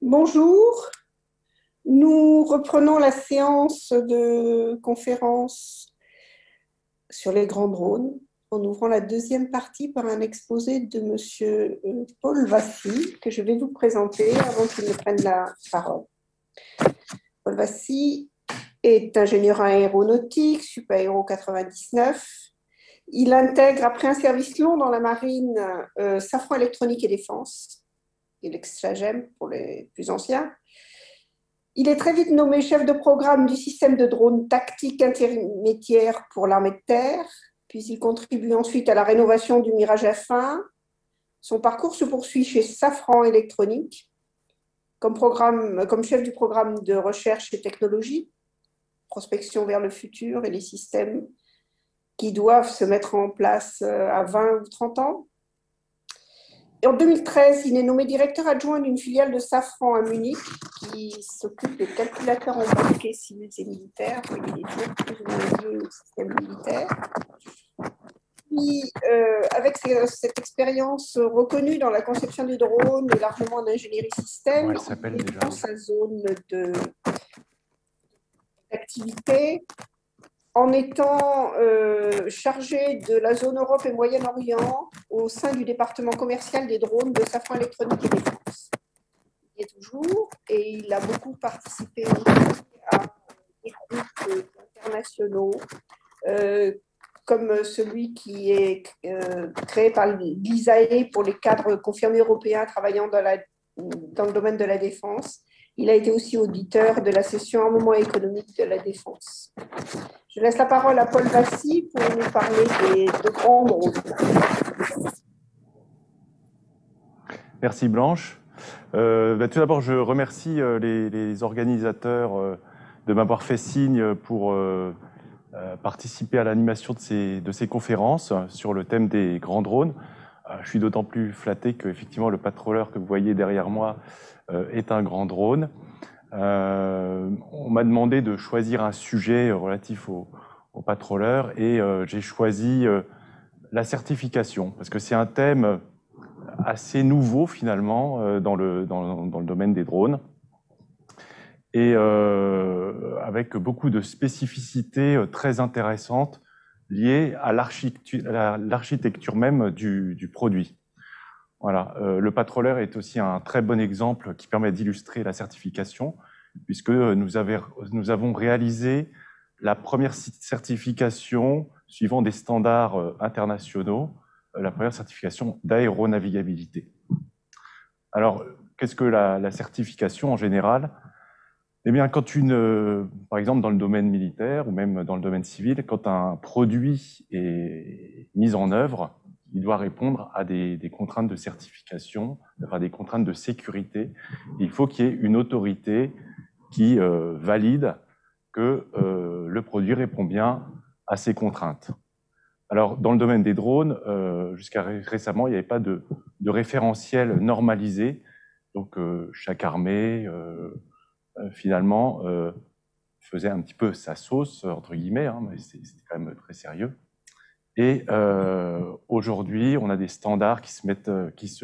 Bonjour, nous reprenons la séance de conférence sur les grands drones en ouvrant la deuxième partie par un exposé de Monsieur Paul Vassy que je vais vous présenter avant qu'il ne prenne la parole. Paul Vassy est ingénieur aéronautique, Super-Héros 99. Il intègre, après un service long dans la marine, Safran Électronique et Défense, et l'ex-SAGEM pour les plus anciens. Il est très vite nommé chef de programme du système de drones tactiques intermédiaires pour l'armée de terre, puis il contribue ensuite à la rénovation du Mirage F1. Son parcours se poursuit chez Safran Électronique comme chef du programme de recherche et technologie, prospection vers le futur et les systèmes qui doivent se mettre en place à 20 ou 30 ans. Et en 2013, il est nommé directeur adjoint d'une filiale de Safran à Munich qui s'occupe des calculateurs embarqués civils et militaires, il est plus ou moins lié au système militaire. Puis, avec cette expérience reconnue dans la conception du drone et l'armement en ingénierie système, il est dans sa zone d'activité en étant chargé de la zone Europe et Moyen-Orient au sein du département commercial des drones de Safran Électronique et Défense. Il y est toujours et il a beaucoup participé à des groupes internationaux comme celui qui est créé par l'ISAE pour les cadres confirmés européens travaillant dans le domaine de la défense. Il a été aussi auditeur de la session armement économique de la défense. Je laisse la parole à Paul Vassy pour nous parler de grands drones. Merci Blanche. Tout d'abord, je remercie les organisateurs de m'avoir fait signe pour participer à l'animation de ces conférences sur le thème des grands drones. Je suis d'autant plus flatté qu'effectivement le patrolleur que vous voyez derrière moi est un grand drone. On m'a demandé de choisir un sujet relatif au patrolleur et j'ai choisi la certification parce que c'est un thème assez nouveau finalement dans le domaine des drones et avec beaucoup de spécificités très intéressantes liées à l'architecture même du produit. Voilà, le patrolleur est aussi un très bon exemple qui permet d'illustrer la certification, puisque nous avons réalisé la première certification suivant des standards internationaux, la première certification d'aéronavigabilité. Alors, qu'est-ce que la certification en général? Eh bien, par exemple, dans le domaine militaire ou même dans le domaine civil, quand un produit est mis en œuvre, il doit répondre à des contraintes de certification, enfin des contraintes de sécurité. Il faut qu'il y ait une autorité qui valide que le produit répond bien à ces contraintes. Alors, dans le domaine des drones, jusqu'à récemment, il n'y avait pas de référentiel normalisé. Donc, chaque armée, finalement, faisait un petit peu sa sauce, entre guillemets, hein, mais c'était quand même très sérieux. Et aujourd'hui, on a des standards qui se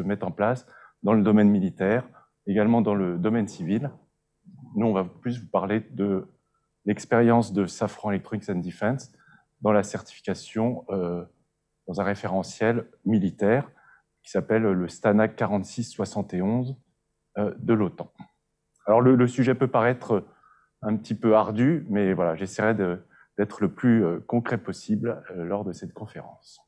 mettent en place dans le domaine militaire, également dans le domaine civil. Nous, on va plus vous parler de l'expérience de Safran Electronics and Defense dans la certification dans un référentiel militaire qui s'appelle le STANAG 4671 de l'OTAN. Alors, le sujet peut paraître un petit peu ardu, mais voilà, j'essaierai d'être le plus concret possible lors de cette conférence.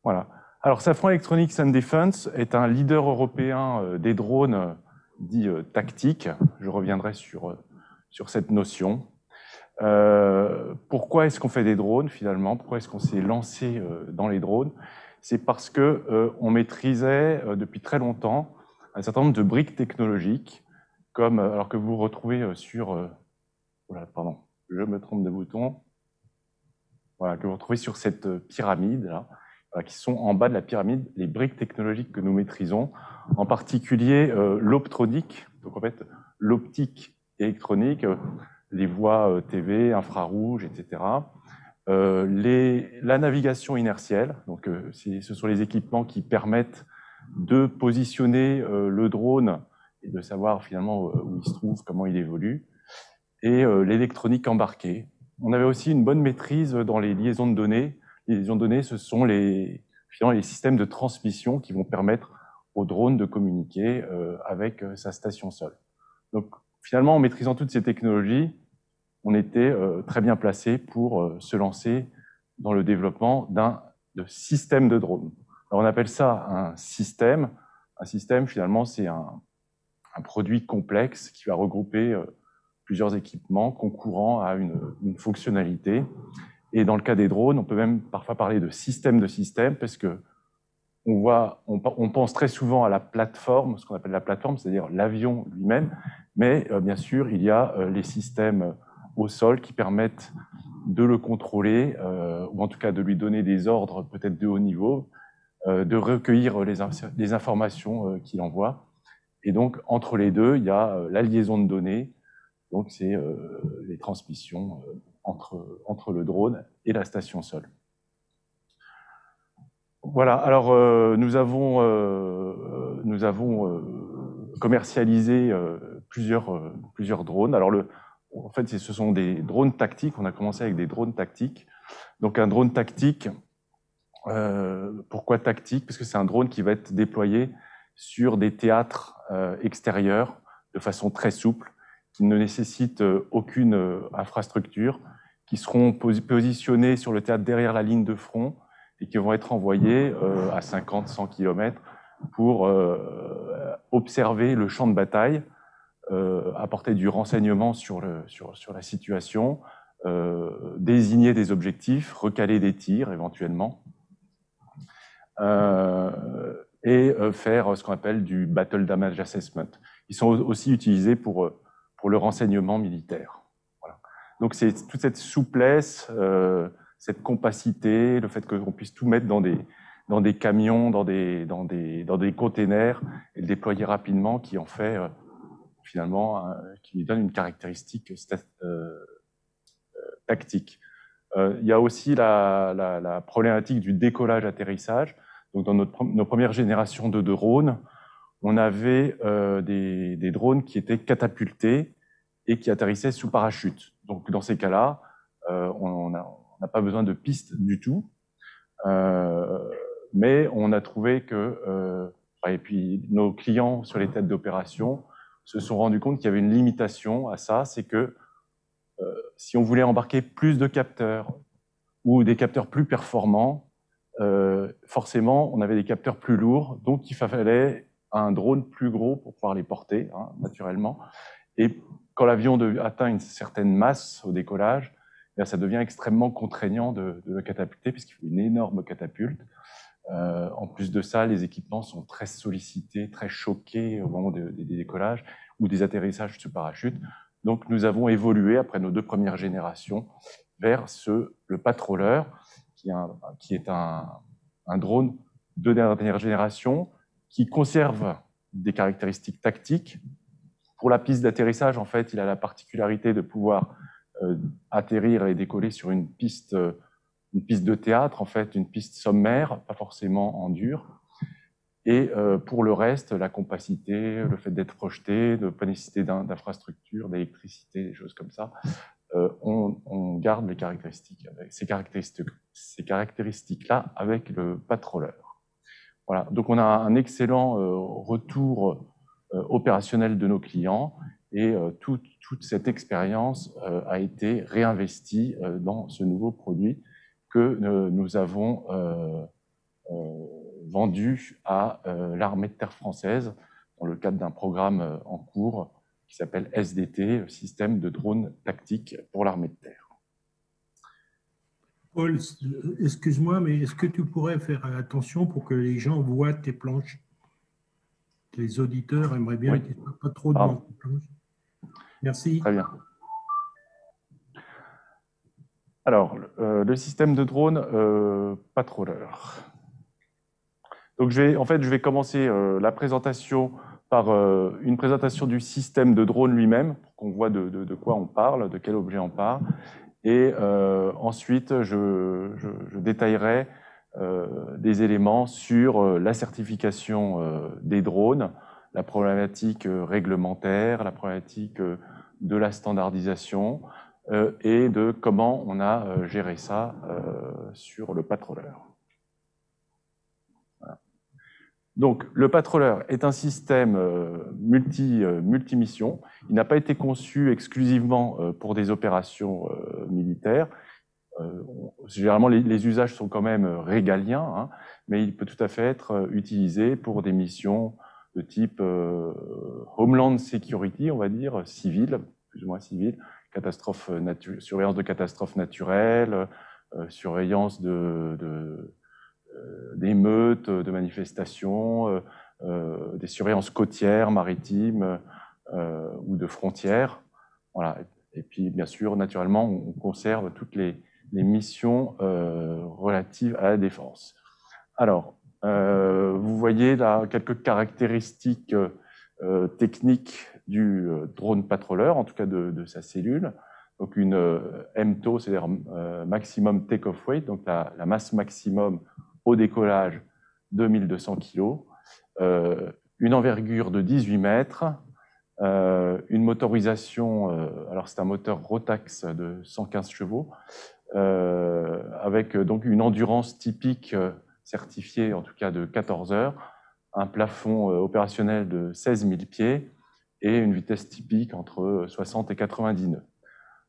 Voilà. Alors, Safran Electronics and Defense est un leader européen des drones dits tactiques. Je reviendrai sur cette notion. Pourquoi est-ce qu'on fait des drones finalement? Pourquoi est-ce qu'on s'est lancé dans les drones? C'est parce qu'on maîtrisait depuis très longtemps un certain nombre de briques technologiques, comme alors que vous retrouvez sur... voilà, pardon, je me trompe de bouton. Voilà, que vous retrouvez sur cette pyramide là, qui sont en bas de la pyramide, les briques technologiques que nous maîtrisons, en particulier l'optronique, donc en fait l'optique électronique, les voies TV, infrarouges, etc. la navigation inertielle, donc ce sont les équipements qui permettent de positionner le drone et de savoir finalement où il se trouve, comment il évolue, et l'électronique embarquée. On avait aussi une bonne maîtrise dans les liaisons de données. Les liaisons de données, ce sont finalement les systèmes de transmission qui vont permettre au drone de communiquer avec sa station sol. Donc finalement, en maîtrisant toutes ces technologies, on était très bien placé pour se lancer dans le développement de système de drone. Alors on appelle ça un système. Un système, finalement, c'est un produit complexe qui va regrouper plusieurs équipements concourant à une fonctionnalité. Et dans le cas des drones, on peut même parfois parler de système, parce que on pense très souvent à la plateforme, ce qu'on appelle la plateforme, c'est-à-dire l'avion lui-même, mais bien sûr, il y a les systèmes au sol qui permettent de le contrôler, ou en tout cas de lui donner des ordres peut-être de haut niveau, de recueillir les informations qu'il envoie. Et donc, entre les deux, il y a la liaison de données, donc c'est les transmissions entre le drone et la station sol. Voilà, alors nous avons commercialisé plusieurs drones. Alors en fait, ce sont des drones tactiques. On a commencé avec des drones tactiques. Donc un drone tactique, pourquoi tactique? Parce que c'est un drone qui va être déployé sur des théâtres extérieurs de façon très souple, qui ne nécessitent aucune infrastructure, qui seront positionnés sur le théâtre derrière la ligne de front et qui vont être envoyés à 50-100 km pour observer le champ de bataille, apporter du renseignement sur la situation, désigner des objectifs, recaler des tirs éventuellement, et faire ce qu'on appelle du Battle Damage Assessment. Ils sont aussi utilisés pour le renseignement militaire. Voilà. Donc c'est toute cette souplesse, cette compacité, le fait qu'on puisse tout mettre dans des camions, dans des containers et le déployer rapidement, qui en fait finalement, qui lui donne une caractéristique tactique. Il y a aussi la problématique du décollage-atterrissage. Donc dans nos premières générations de drones, on avait des drones qui étaient catapultés et qui atterrissaient sous parachute. Donc dans ces cas-là, on n'a pas besoin de piste du tout, mais on a trouvé que, et puis nos clients sur les têtes d'opération se sont rendus compte qu'il y avait une limitation à ça, c'est que si on voulait embarquer plus de capteurs ou des capteurs plus performants, forcément on avait des capteurs plus lourds, donc il fallait un drone plus gros pour pouvoir les porter, naturellement. Et quand l'avion atteint une certaine masse au décollage, ça devient extrêmement contraignant de le catapulter, puisqu'il faut une énorme catapulte. En plus de ça, les équipements sont très sollicités, très choqués au moment des décollages ou des atterrissages sous parachute. Donc nous avons évolué, après nos 2 premières générations, vers le Patroller, qui est un drone de dernière génération, qui conserve des caractéristiques tactiques. Pour la piste d'atterrissage, en fait, il a la particularité de pouvoir atterrir et décoller sur une piste de théâtre, en fait, une piste sommaire, pas forcément en dur. Et pour le reste, la compacité, le fait d'être projeté, de ne pas nécessiter d'infrastructure, d'électricité, des choses comme ça, on garde les caractéristiques, ces caractéristiques-là avec le Patroller. Voilà, donc on a un excellent retour opérationnel de nos clients, et toute cette expérience a été réinvestie dans ce nouveau produit que nous avons vendu à l'armée de terre française dans le cadre d'un programme en cours qui s'appelle SDT, Système de drone tactique pour l'armée de terre. Paul, excuse-moi, mais est-ce que tu pourrais faire attention pour que les gens voient tes planches? Les auditeurs aimeraient bien qu'ils ne soient pas trop devant tes planches. Merci. Très bien. Alors, le système de drone Patroller. Donc, je vais commencer la présentation par une présentation du système de drone lui-même, pour qu'on voit de quoi on parle, de quel objet on parle. Et ensuite, je détaillerai des éléments sur la certification des drones, la problématique réglementaire, la problématique de la standardisation et de comment on a géré ça sur le patrolleur. Voilà. Donc, le patrolleur est un système multimission. Il n'a pas été conçu exclusivement pour des opérations militaires. Généralement, les usages sont quand même régaliens, hein, mais il peut tout à fait être utilisé pour des missions de type Homeland Security, on va dire, civile, plus ou moins civile, surveillance de catastrophes naturelles, surveillance d'émeutes, de manifestations, des surveillances côtières, maritimes ou de frontières. Voilà. Et puis, bien sûr, naturellement, on conserve toutes les missions relatives à la défense. Alors, vous voyez là quelques caractéristiques techniques du drone patrolleur, en tout cas de sa cellule. Donc une MTO, c'est-à-dire maximum take-off weight, donc la masse maximum au décollage de 1200 kg, une envergure de 18 mètres, une motorisation, alors c'est un moteur Rotax de 115 chevaux, avec donc une endurance typique certifiée, en tout cas de 14 heures, un plafond opérationnel de 16 000 pieds et une vitesse typique entre 60 et 90 nœuds.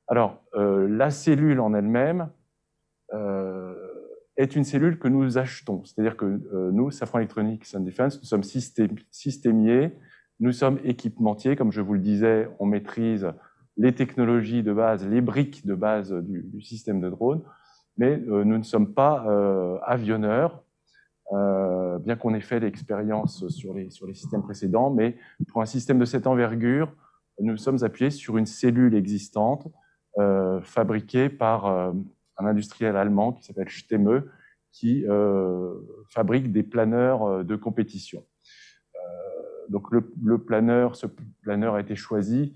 Alors, la cellule en elle-même est une cellule que nous achetons. C'est-à-dire que nous, Safran Electronics and Defense, nous sommes systémiers, nous sommes équipementiers. Comme je vous le disais, on maîtrise les technologies de base, les briques de base du système de drone, mais nous ne sommes pas avionneurs, bien qu'on ait fait l'expérience sur les systèmes précédents, mais pour un système de cette envergure, nous sommes appuyés sur une cellule existante fabriquée par un industriel allemand qui s'appelle Stemme, qui fabrique des planeurs de compétition. Donc ce planeur a été choisi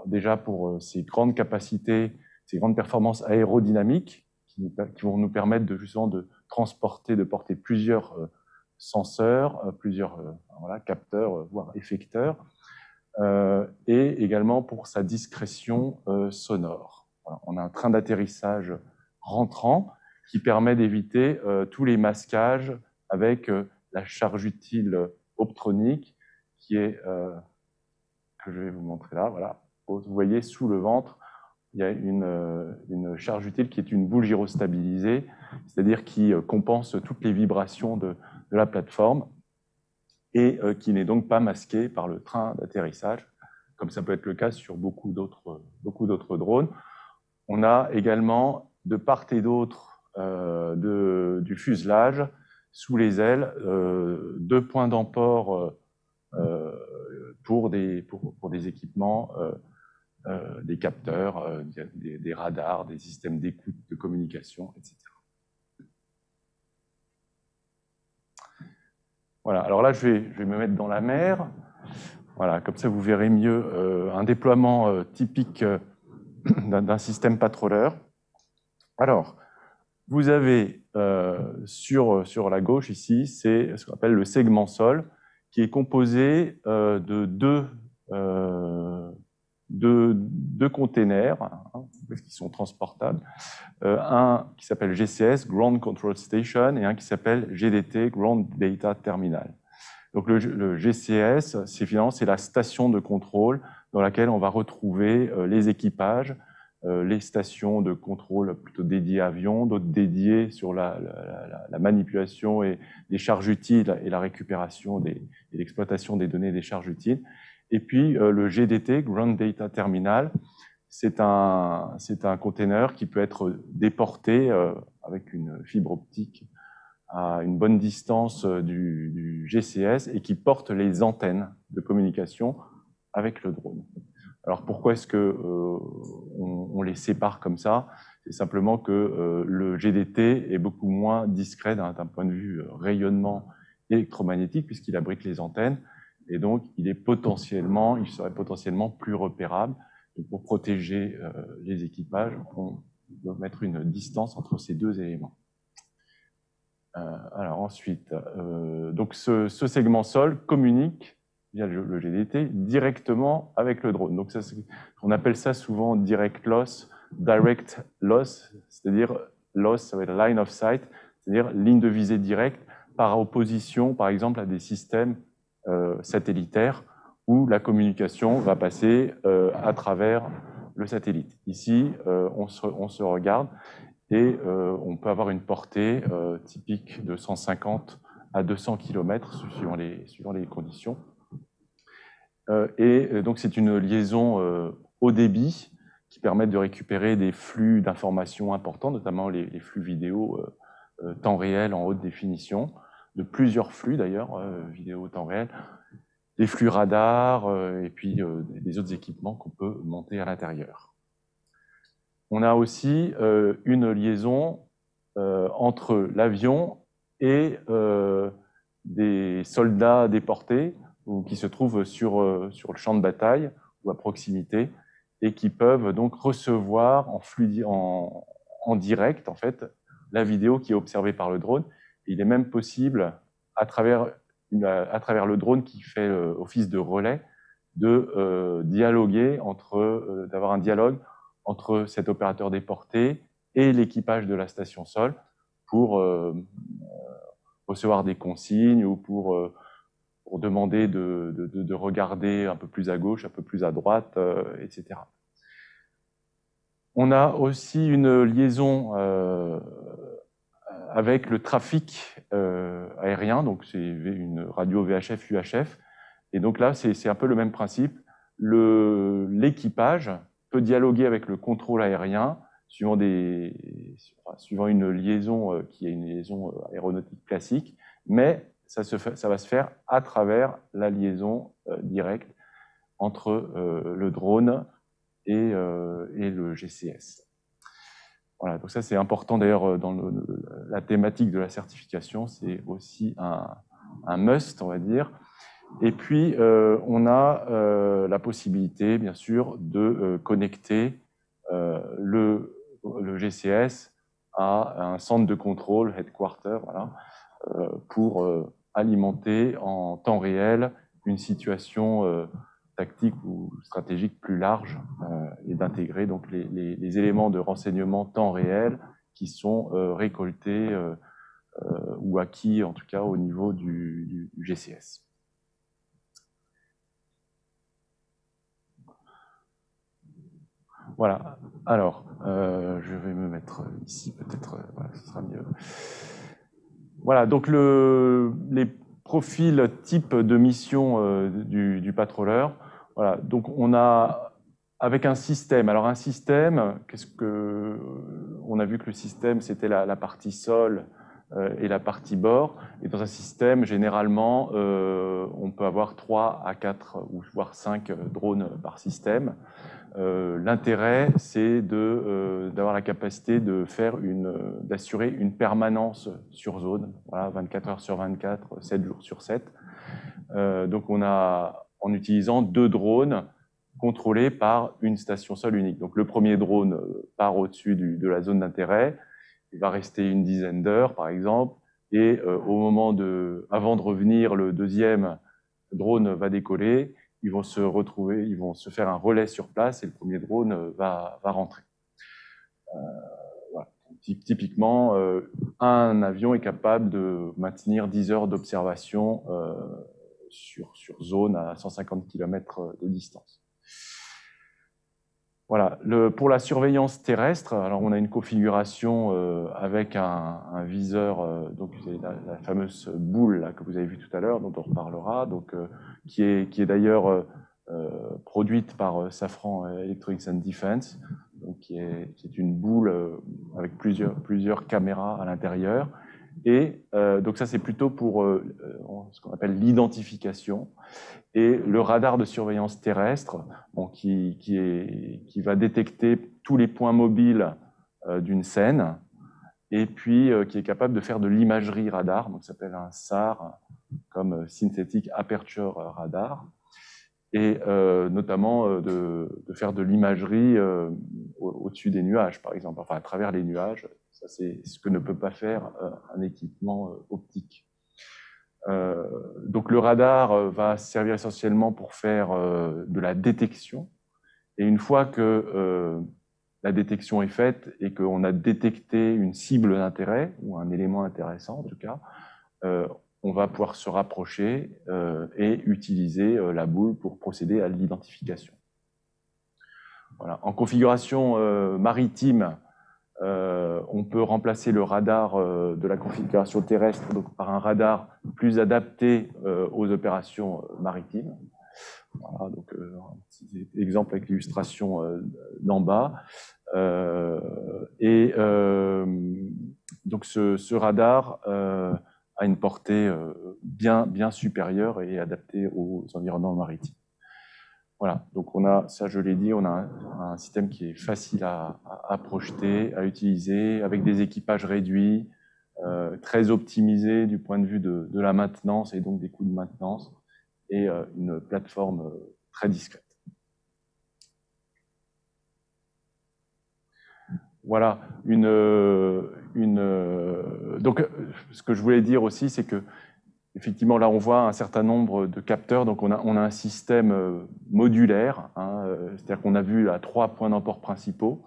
déjà pour ses grandes capacités, ses grandes performances aérodynamiques qui vont nous permettre justement de transporter, de porter plusieurs senseurs, plusieurs capteurs, voire effecteurs, et également pour sa discrétion sonore. Voilà, on a un train d'atterrissage rentrant qui permet d'éviter tous les masquages avec la charge utile optronique qui est que je vais vous montrer là. Voilà. Vous voyez sous le ventre, il y a une charge utile qui est une boule gyrostabilisée, c'est-à-dire qui compense toutes les vibrations de la plateforme et qui n'est donc pas masquée par le train d'atterrissage, comme ça peut être le cas sur beaucoup d'autres drones. On a également de part et d'autre du fuselage, sous les ailes, 2 points d'emport pour des équipements, des capteurs, des radars, des systèmes d'écoute, de communication, etc. Voilà, alors là, je vais me mettre dans la mer. Voilà, comme ça, vous verrez mieux un déploiement typique d'un système patrolleur. Alors, vous avez sur la gauche ici, c'est ce qu'on appelle le segment sol, qui est composé de deux containers, hein, qui sont transportables. Un qui s'appelle GCS, Ground Control Station, et un qui s'appelle GDT, Ground Data Terminal. Donc le GCS, c'est la station de contrôle dans laquelle on va retrouver les équipages, les stations de contrôle plutôt dédiées avions, d'autres dédiées sur la manipulation et des charges utiles et la récupération et l'exploitation des données des charges utiles. Et puis le GDT, Ground Data Terminal, c'est un container qui peut être déporté avec une fibre optique à une bonne distance du GCS et qui porte les antennes de communication avec le drone. Alors pourquoi est-ce que on les sépare comme ça? C'est simplement que le GDT est beaucoup moins discret d'un point de vue rayonnement électromagnétique puisqu'il abrite les antennes et donc il serait potentiellement plus repérable pour protéger les équipages, on doit mettre une distance entre ces deux éléments. Alors ensuite, donc ce segment sol communique via le GDT directement avec le drone. Donc ça, on appelle ça souvent direct loss, c'est-à-dire loss, ça va être line of sight, c'est-à-dire ligne de visée directe par opposition, par exemple, à des systèmes satellitaires où la communication va passer à travers le satellite. Ici, on se regarde et on peut avoir une portée typique de 150 à 200 km suivant les conditions. Et donc, c'est une liaison haut débit qui permet de récupérer des flux d'informations importants, notamment les flux vidéo temps réel en haute définition, de plusieurs flux d'ailleurs, vidéo temps réel, des flux radars et puis des autres équipements qu'on peut monter à l'intérieur. On a aussi une liaison entre l'avion et des soldats déportés ou qui se trouvent sur le champ de bataille ou à proximité et qui peuvent donc recevoir en direct en fait la vidéo qui est observée par le drone. Il est même possible à travers le drone qui fait office de relais de dialoguer d'avoir un dialogue entre cet opérateur déporté et l'équipage de la station sol pour recevoir des consignes ou pour demander de regarder un peu plus à gauche, un peu plus à droite, etc. On a aussi une liaison avec le trafic aérien, donc c'est une radio VHF, UHF, et donc là c'est un peu le même principe. L'équipage peut dialoguer avec le contrôle aérien suivant une liaison qui est une liaison aéronautique classique, mais ça va se faire à travers la liaison directe entre le drone et le GCS. Voilà, donc ça c'est important d'ailleurs dans la thématique de la certification, c'est aussi un must, on va dire. Et puis on a la possibilité, bien sûr, de connecter le GCS à un centre de contrôle, headquarter, voilà, pour alimenter en temps réel une situation tactique ou stratégique plus large et d'intégrer donc les éléments de renseignement temps réel qui sont récoltés ou acquis en tout cas au niveau du GCS. Voilà, alors je vais me mettre ici peut-être, voilà, ce sera mieux. Voilà, donc les profils type de mission du patroleur. Voilà, donc on a avec un système. Alors un système, on a vu que le système c'était la partie sol et la partie bord. Et dans un système, généralement, on peut avoir 3 à 4 ou voire 5 drones par système. L'intérêt, c'est d'avoir la capacité d'assurer une permanence sur zone, voilà, 24 heures sur 24, 7 jours sur 7. Donc en utilisant 2 drones contrôlés par une station sol unique. Donc le premier drone part au-dessus de la zone d'intérêt, il va rester une dizaine d'heures par exemple, et avant de revenir, le deuxième drone va décoller. Ils vont se faire un relais sur place et le premier drone va rentrer. Voilà. Typiquement, un avion est capable de maintenir 10 heures d'observation sur zone à 150 km de distance. Voilà. Pour la surveillance terrestre, alors on a une configuration avec un viseur, donc la fameuse boule là, que vous avez vue tout à l'heure, dont on reparlera, donc qui est d'ailleurs produite par Safran Electronics and Defense, donc qui est une boule avec plusieurs caméras à l'intérieur. Et donc ça c'est plutôt pour ce qu'on appelle l'identification. Et le radar de surveillance terrestre, bon, qui va détecter tous les points mobiles d'une scène, et puis qui est capable de faire de l'imagerie radar, donc ça s'appelle un SAR, comme Synthetic Aperture Radar. et notamment de faire de l'imagerie au-dessus des nuages, par exemple, enfin à travers les nuages. Ça, c'est ce que ne peut pas faire un équipement optique. Donc le radar va servir essentiellement pour faire de la détection. Et une fois que la détection est faite et qu'on a détecté une cible d'intérêt, ou un élément intéressant en tout cas, on va pouvoir se rapprocher et utiliser la boule pour procéder à l'identification. Voilà. En configuration maritime, on peut remplacer le radar de la configuration terrestre donc par un radar plus adapté aux opérations maritimes. Voilà, donc un petit exemple avec l'illustration d'en bas. Donc ce radar a une portée bien supérieure et adaptée aux environnements maritimes. Voilà, donc on a, ça je l'ai dit, on a un système qui est facile à projeter, à utiliser, avec des équipages réduits, très optimisés du point de vue de la maintenance et donc des coûts de maintenance, et une plateforme très discrète. Voilà, donc ce que je voulais dire aussi, c'est que effectivement, là, on voit un certain nombre de capteurs. Donc, on a un système modulaire, hein, c'est-à-dire qu'on a vu là 3 points d'emport principaux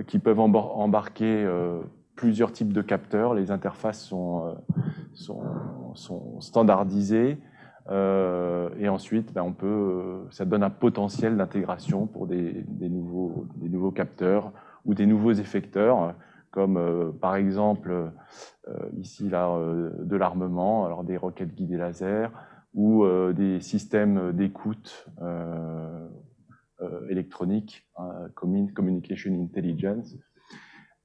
qui peuvent embarquer plusieurs types de capteurs. Les interfaces sont standardisées. Et ensuite, ben, ça donne un potentiel d'intégration pour des nouveaux capteurs ou des nouveaux effecteurs, comme par exemple ici là de l'armement, alors des roquettes guidées laser ou des systèmes d'écoute électronique, Communication Intelligence.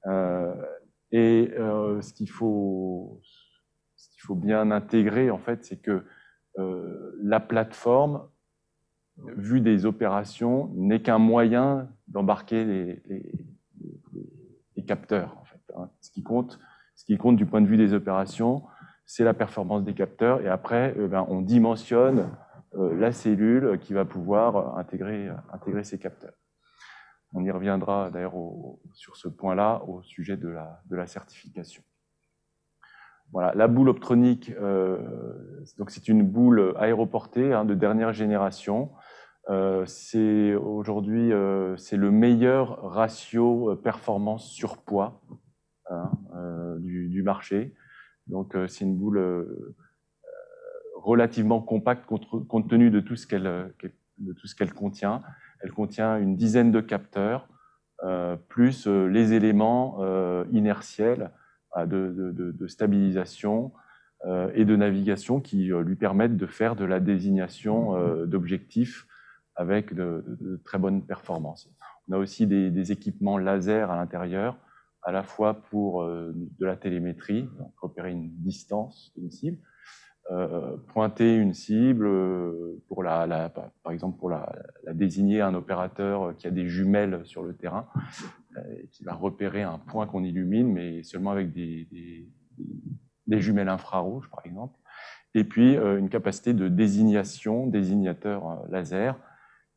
Ce qu'il faut bien intégrer en fait, c'est que la plateforme, vue des opérations, n'est qu'un moyen d'embarquer les capteurs. En fait, hein. Ce qui compte du point de vue des opérations, c'est la performance des capteurs. Et après, on dimensionne la cellule qui va pouvoir intégrer ces capteurs. On y reviendra d'ailleurs sur ce point-là au sujet de la certification. Voilà, la boule optronique, donc c'est une boule aéroportée de dernière génération. Aujourd'hui, c'est le meilleur ratio performance sur poids du marché. Donc, c'est une boule relativement compacte compte tenu de tout ce qu'elle contient. Elle contient une dizaine de capteurs, plus les éléments inertiels de stabilisation et de navigation qui lui permettent de faire de la désignation d'objectifs avec de très bonnes performances. On a aussi des équipements laser à l'intérieur, à la fois pour de la télémétrie, donc repérer une distance d'une cible, pointer une cible, par exemple pour la désigner à un opérateur qui a des jumelles sur le terrain, qui va repérer un point qu'on illumine, mais seulement avec des jumelles infrarouges, par exemple. Et puis, une capacité de désignateur laser,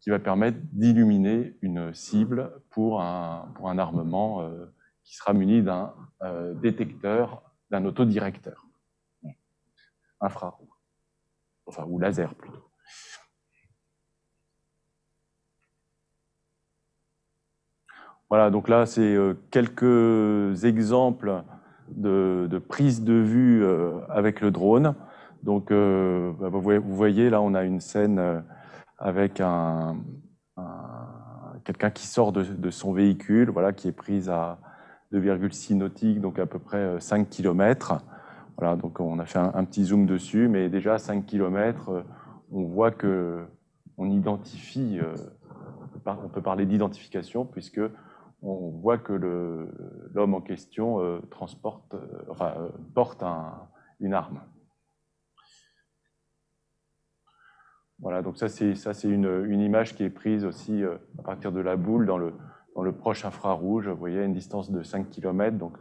qui va permettre d'illuminer une cible pour un armement qui sera muni d'un détecteur, d'un autodirecteur infrarouge, enfin, ou laser plutôt. Voilà, donc là, c'est quelques exemples de prise de vue avec le drone. Donc, vous voyez, là, on a une scène avec quelqu'un qui sort de son véhicule, voilà, qui est prise à 2,6 nautiques, donc à peu près 5 km. Voilà, donc on a fait un petit zoom dessus, mais déjà à 5 km, on voit qu'on identifie, on peut parler d'identification, puisque on voit que l'homme en question porte une arme. Voilà, donc ça c'est une image qui est prise aussi à partir de la boule dans le proche infrarouge. Vous voyez, à une distance de 5 km, donc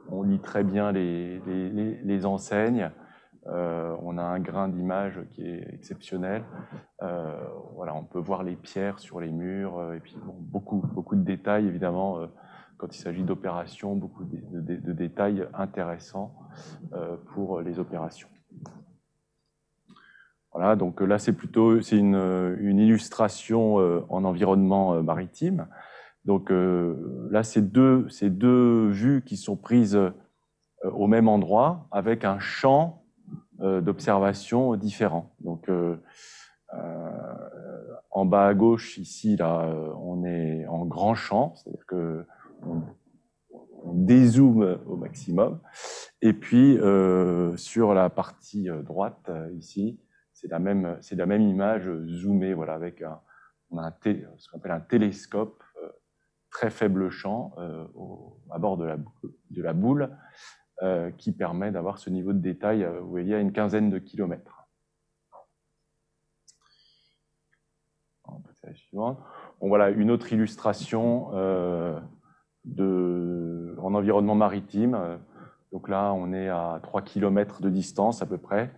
on lit très bien les enseignes. On a un grain d'image qui est exceptionnel. Voilà, on peut voir les pierres sur les murs, et puis bon, beaucoup de détails, évidemment, quand il s'agit d'opérations, beaucoup de détails intéressants pour les opérations. Voilà, donc là, c'est une illustration en environnement maritime. Donc là, c'est deux vues qui sont prises au même endroit avec un champ d'observation différent. Donc en bas à gauche, ici, là, on est en grand champ, c'est-à-dire que on dézoome au maximum. Et puis sur la partie droite, ici, c'est la même image zoomée, voilà, avec ce qu'on appelle un télescope, très faible champ à bord de la boule, qui permet d'avoir ce niveau de détail, vous voyez, à une quinzaine de kilomètres. Bon, voilà une autre illustration en environnement maritime. Donc là, on est à 3 km de distance à peu près.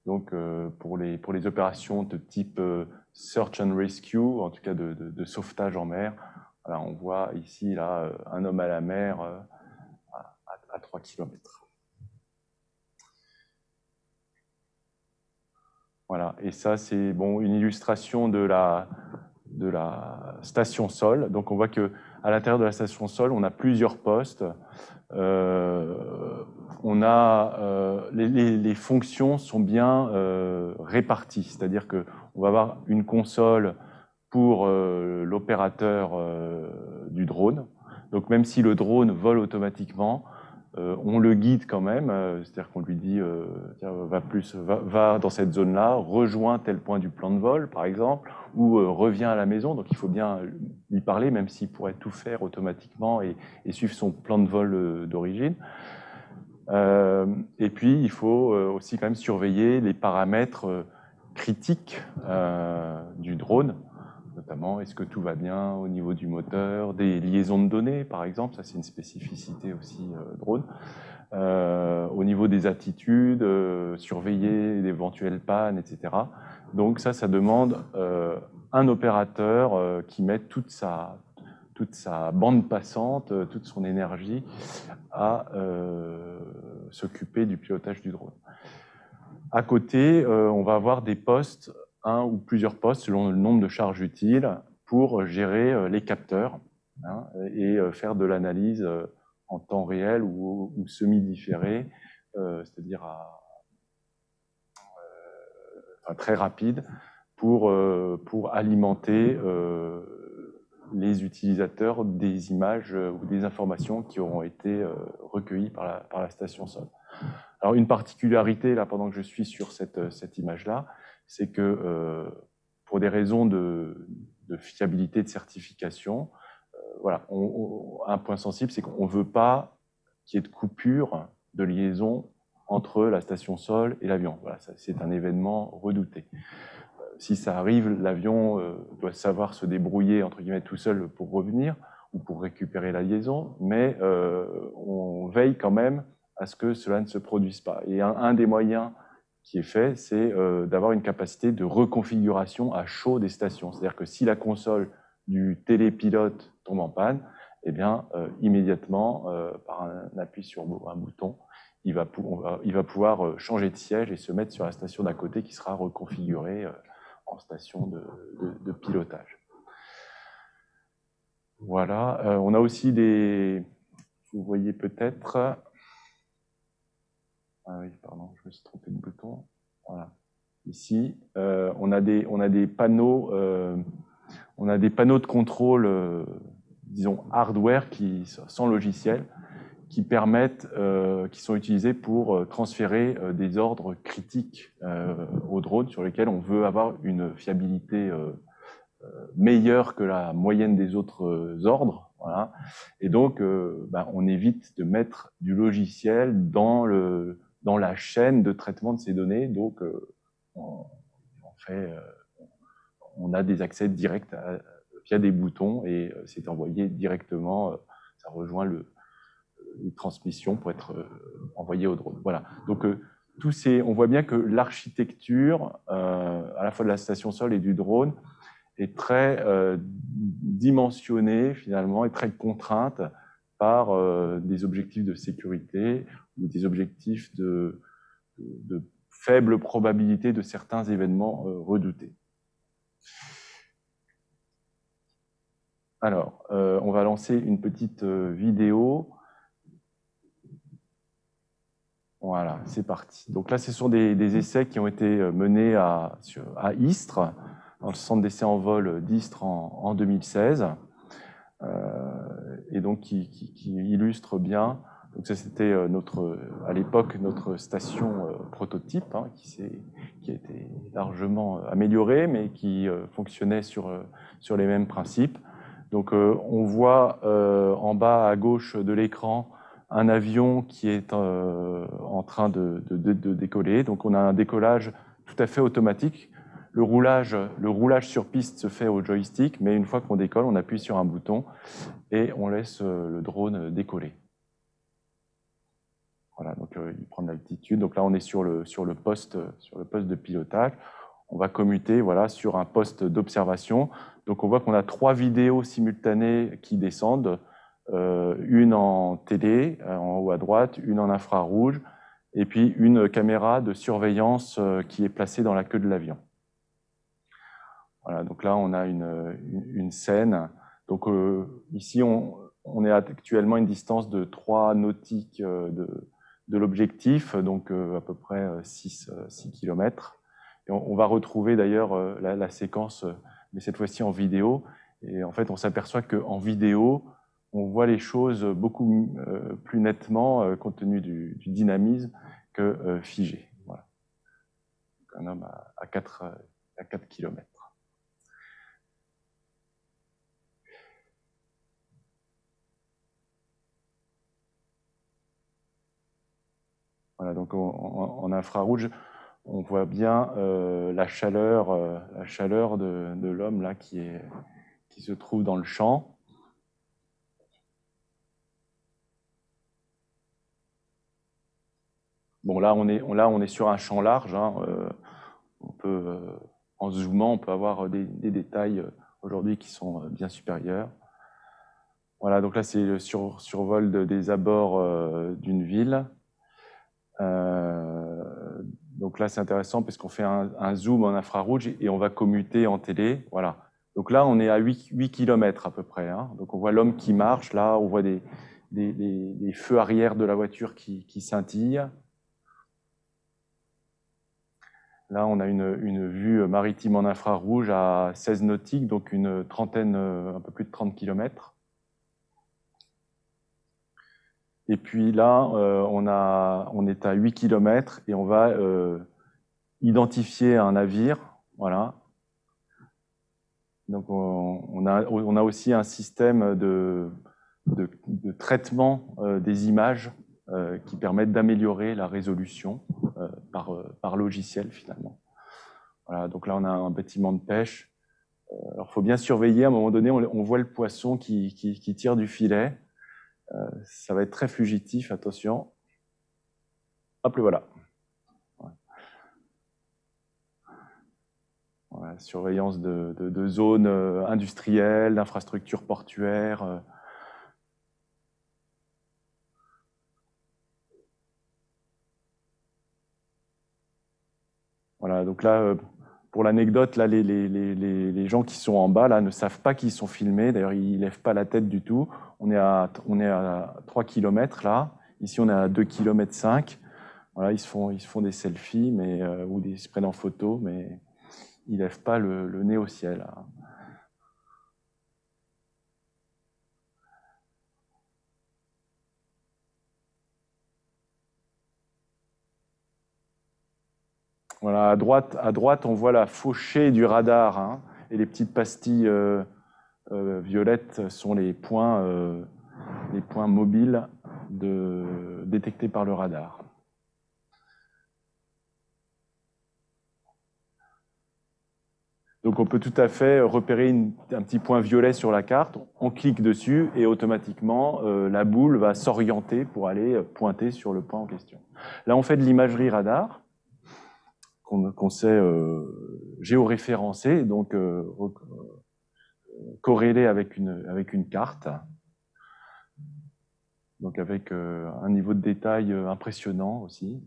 Donc pour les opérations de type search and rescue, en tout cas de sauvetage en mer, voilà, on voit ici là, un homme à la mer à 3 km. Voilà, et ça c'est bon, une illustration de la station sol. Donc on voit que à l'intérieur de la station sol, on a plusieurs postes. On a les fonctions sont bien réparties, c'est-à-dire que on va avoir une console pour l'opérateur du drone. Donc même si le drone vole automatiquement, on le guide quand même, c'est-à-dire qu'on lui dit tiens, va dans cette zone-là, rejoins tel point du plan de vol, par exemple, ou reviens à la maison. Donc il faut bien lui parler, même s'il pourrait tout faire automatiquement et suivre son plan de vol d'origine. Et puis il faut aussi quand même surveiller les paramètres critiques du drone, notamment est-ce que tout va bien au niveau du moteur, des liaisons de données par exemple, ça c'est une spécificité aussi drone, au niveau des attitudes, surveiller d'éventuelles pannes, etc. Donc ça demande un opérateur qui met toute sa bande passante, toute son énergie à s'occuper du pilotage du drone. À côté, on va avoir des postes, un ou plusieurs postes selon le nombre de charges utiles pour gérer les capteurs et faire de l'analyse en temps réel ou semi-différé, c'est-à-dire très rapide pour alimenter les utilisateurs des images ou des informations qui auront été recueillies par la station sol. Alors une particularité, là, pendant que je suis sur cette image-là, c'est que pour des raisons de fiabilité, de certification, voilà, un point sensible, c'est qu'on ne veut pas qu'il y ait de coupure de liaison entre la station sol et l'avion. Voilà, c'est un événement redouté. Si ça arrive, l'avion doit savoir se débrouiller entre guillemets tout seul pour revenir ou pour récupérer la liaison, mais on veille quand même à ce que cela ne se produise pas. Et un des moyens qui est fait, c'est d'avoir une capacité de reconfiguration à chaud des stations. C'est-à-dire que si la console du télépilote tombe en panne, eh bien, immédiatement, par un appui sur un bouton, il va pouvoir changer de siège et se mettre sur la station d'à côté qui sera reconfigurée en station de pilotage. Voilà. On a aussi vous voyez peut-être... Ah oui, pardon, je me suis trompé de bouton. Voilà. Ici, on a des panneaux de contrôle, disons hardware, sans logiciel, qui permettent, qui sont utilisés pour transférer des ordres critiques au drone sur lesquels on veut avoir une fiabilité meilleure que la moyenne des autres ordres. Voilà. Et donc, on évite de mettre du logiciel dans la chaîne de traitement de ces données. Donc, on a des accès directs via des boutons et c'est envoyé directement, ça rejoint les transmissions pour être envoyé au drone. Voilà. Donc, on voit bien que l'architecture, à la fois de la station sol et du drone, est très dimensionnée finalement et très contrainte par des objectifs de sécurité ou des objectifs de faible probabilité de certains événements redoutés. Alors, on va lancer une petite vidéo. Voilà, c'est parti. Donc là, ce sont des essais qui ont été menés à Istres, dans le centre d'essai en vol d'Istres en 2016, et donc qui illustrent bien. Donc ça, c'était à l'époque notre station prototype, hein, qui a été largement améliorée, mais qui fonctionnait sur les mêmes principes. Donc on voit en bas à gauche de l'écran un avion qui est en train de décoller. Donc on a un décollage tout à fait automatique. Le roulage sur piste se fait au joystick, mais une fois qu'on décolle, on appuie sur un bouton et on laisse le drone décoller. Voilà, donc il prend de l'altitude. Donc là, on est sur le poste de pilotage. On va commuter, voilà, sur un poste d'observation. Donc on voit qu'on a 3 vidéos simultanées qui descendent, une en télé, en haut à droite, une en infrarouge, et puis une caméra de surveillance qui est placée dans la queue de l'avion. Voilà, donc là, on a une scène. Donc ici, on est actuellement à une distance de 3 nautiques de l'objectif, donc à peu près 6 km. Et on va retrouver d'ailleurs la séquence, mais cette fois-ci en vidéo. Et en fait, on s'aperçoit qu'en vidéo, on voit les choses beaucoup plus nettement compte tenu du dynamisme que figé. Voilà. Donc, un homme à 4 km. Voilà, donc en infrarouge, on voit bien la chaleur de l'homme là qui se trouve dans le champ. Bon, là, on est sur un champ large. Hein, en zoomant, on peut avoir des détails aujourd'hui qui sont bien supérieurs. Voilà, donc là, c'est le survol des abords d'une ville. Donc là, c'est intéressant parce qu'on fait un zoom en infrarouge et on va commuter en télé. Voilà. Donc là, on est à 8 km à peu près. Hein. Donc on voit l'homme qui marche. Là, on voit des feux arrière de la voiture qui scintillent. Là, on a une vue maritime en infrarouge à 16 nautiques, donc une trentaine, un peu plus de 30 km. Et puis là, on est à 8 km et on va identifier un navire. Voilà. Donc on a aussi un système de traitement des images qui permettent d'améliorer la résolution par logiciel finalement. Voilà, donc là on a un bâtiment de pêche. Alors il faut bien surveiller, à un moment donné on voit le poisson qui tire du filet. Ça va être très fugitif, attention. Hop, le voilà. Voilà, surveillance de zones industrielles, d'infrastructures portuaires. Voilà, donc là, pour l'anecdote, là, les gens qui sont en bas là, ne savent pas qu'ils sont filmés. D'ailleurs, ils ne lèvent pas la tête du tout. On est à 3 km là. Ici, on est à 2,5 km. Voilà, ils se font des selfies ou ils se prennent en photo, mais ils ne lèvent pas le nez au ciel. Hein. Voilà, à droite, on voit la fauchée du radar, hein, et les petites pastilles violettes sont les points mobiles détectés par le radar. Donc on peut tout à fait repérer un petit point violet sur la carte, on clique dessus et automatiquement la boule va s'orienter pour aller pointer sur le point en question. Là on fait de l'imagerie radar qu'on sait géoréférencer, donc corrélée avec une carte, donc avec un niveau de détail impressionnant aussi.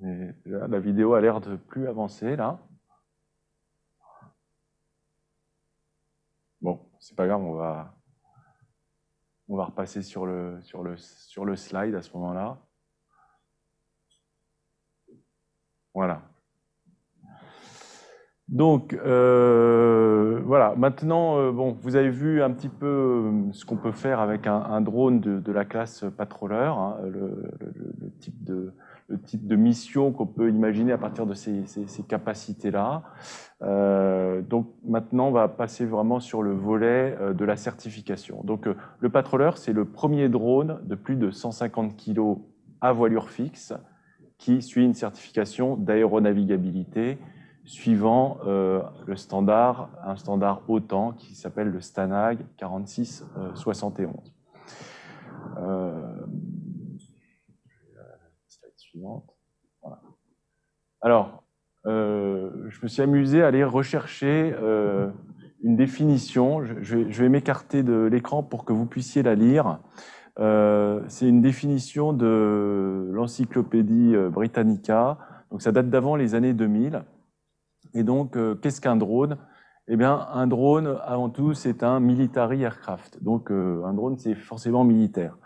Et là, la vidéo a l'air de plus avancer, là. Bon, c'est pas grave, on va repasser sur le slide à ce moment-là. Voilà. Donc, voilà. Maintenant, bon, vous avez vu un petit peu ce qu'on peut faire avec un drone de la classe Patroller, hein, le type de mission qu'on peut imaginer à partir de ces capacités-là. Donc, maintenant, on va passer vraiment sur le volet de la certification. Donc, le Patroller, c'est le premier drone de plus de 150 kg à voilure fixe qui suit une certification d'aéronavigabilité suivant un standard OTAN qui s'appelle le STANAG 4671. Slide suivante. Voilà. Alors, je me suis amusé à aller rechercher une définition. Je vais m'écarter de l'écran pour que vous puissiez la lire. C'est une définition de l'encyclopédie Britannica. Donc, ça date d'avant les années 2000. Et donc, qu'est-ce qu'un drone? Eh bien, un drone, avant tout, c'est un military aircraft. Donc, un drone, c'est forcément militaire.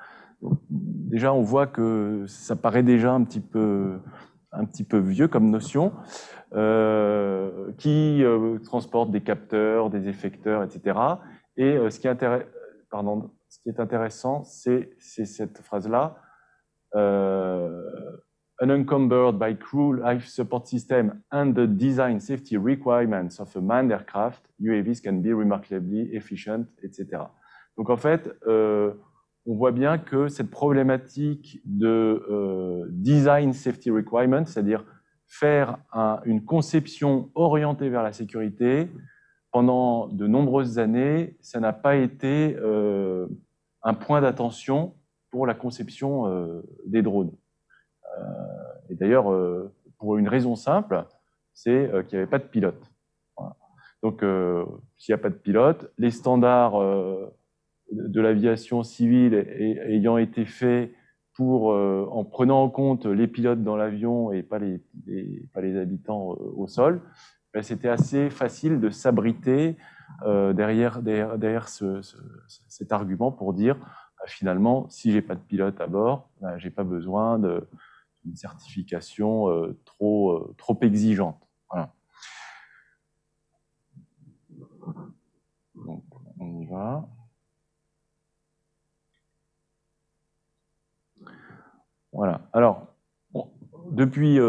Donc, déjà, on voit que ça paraît déjà un petit peu vieux comme notion, qui transporte des capteurs, des effecteurs, etc. Et ce qui est intéressant, c'est cette phrase-là. Unencumbered by crew life support system and the design safety requirements of a manned aircraft, UAVs can be remarkably efficient, etc. Donc en fait, on voit bien que cette problématique de design safety requirements, c'est-à-dire faire une conception orientée vers la sécurité, pendant de nombreuses années, ça n'a pas été un point d'attention pour la conception des drones. Et d'ailleurs, pour une raison simple, c'est qu'il n'y avait pas de pilote. Voilà. Donc, s'il n'y a pas de pilote, les standards de l'aviation civile ayant été faits en prenant en compte les pilotes dans l'avion et pas les habitants au sol, ben, c'était assez facile de s'abriter derrière cet argument pour dire finalement, si j'ai pas de pilote à bord, ben, j'ai pas besoin d'une certification trop exigeante. Voilà. Donc, on y va. Voilà. Alors, bon, depuis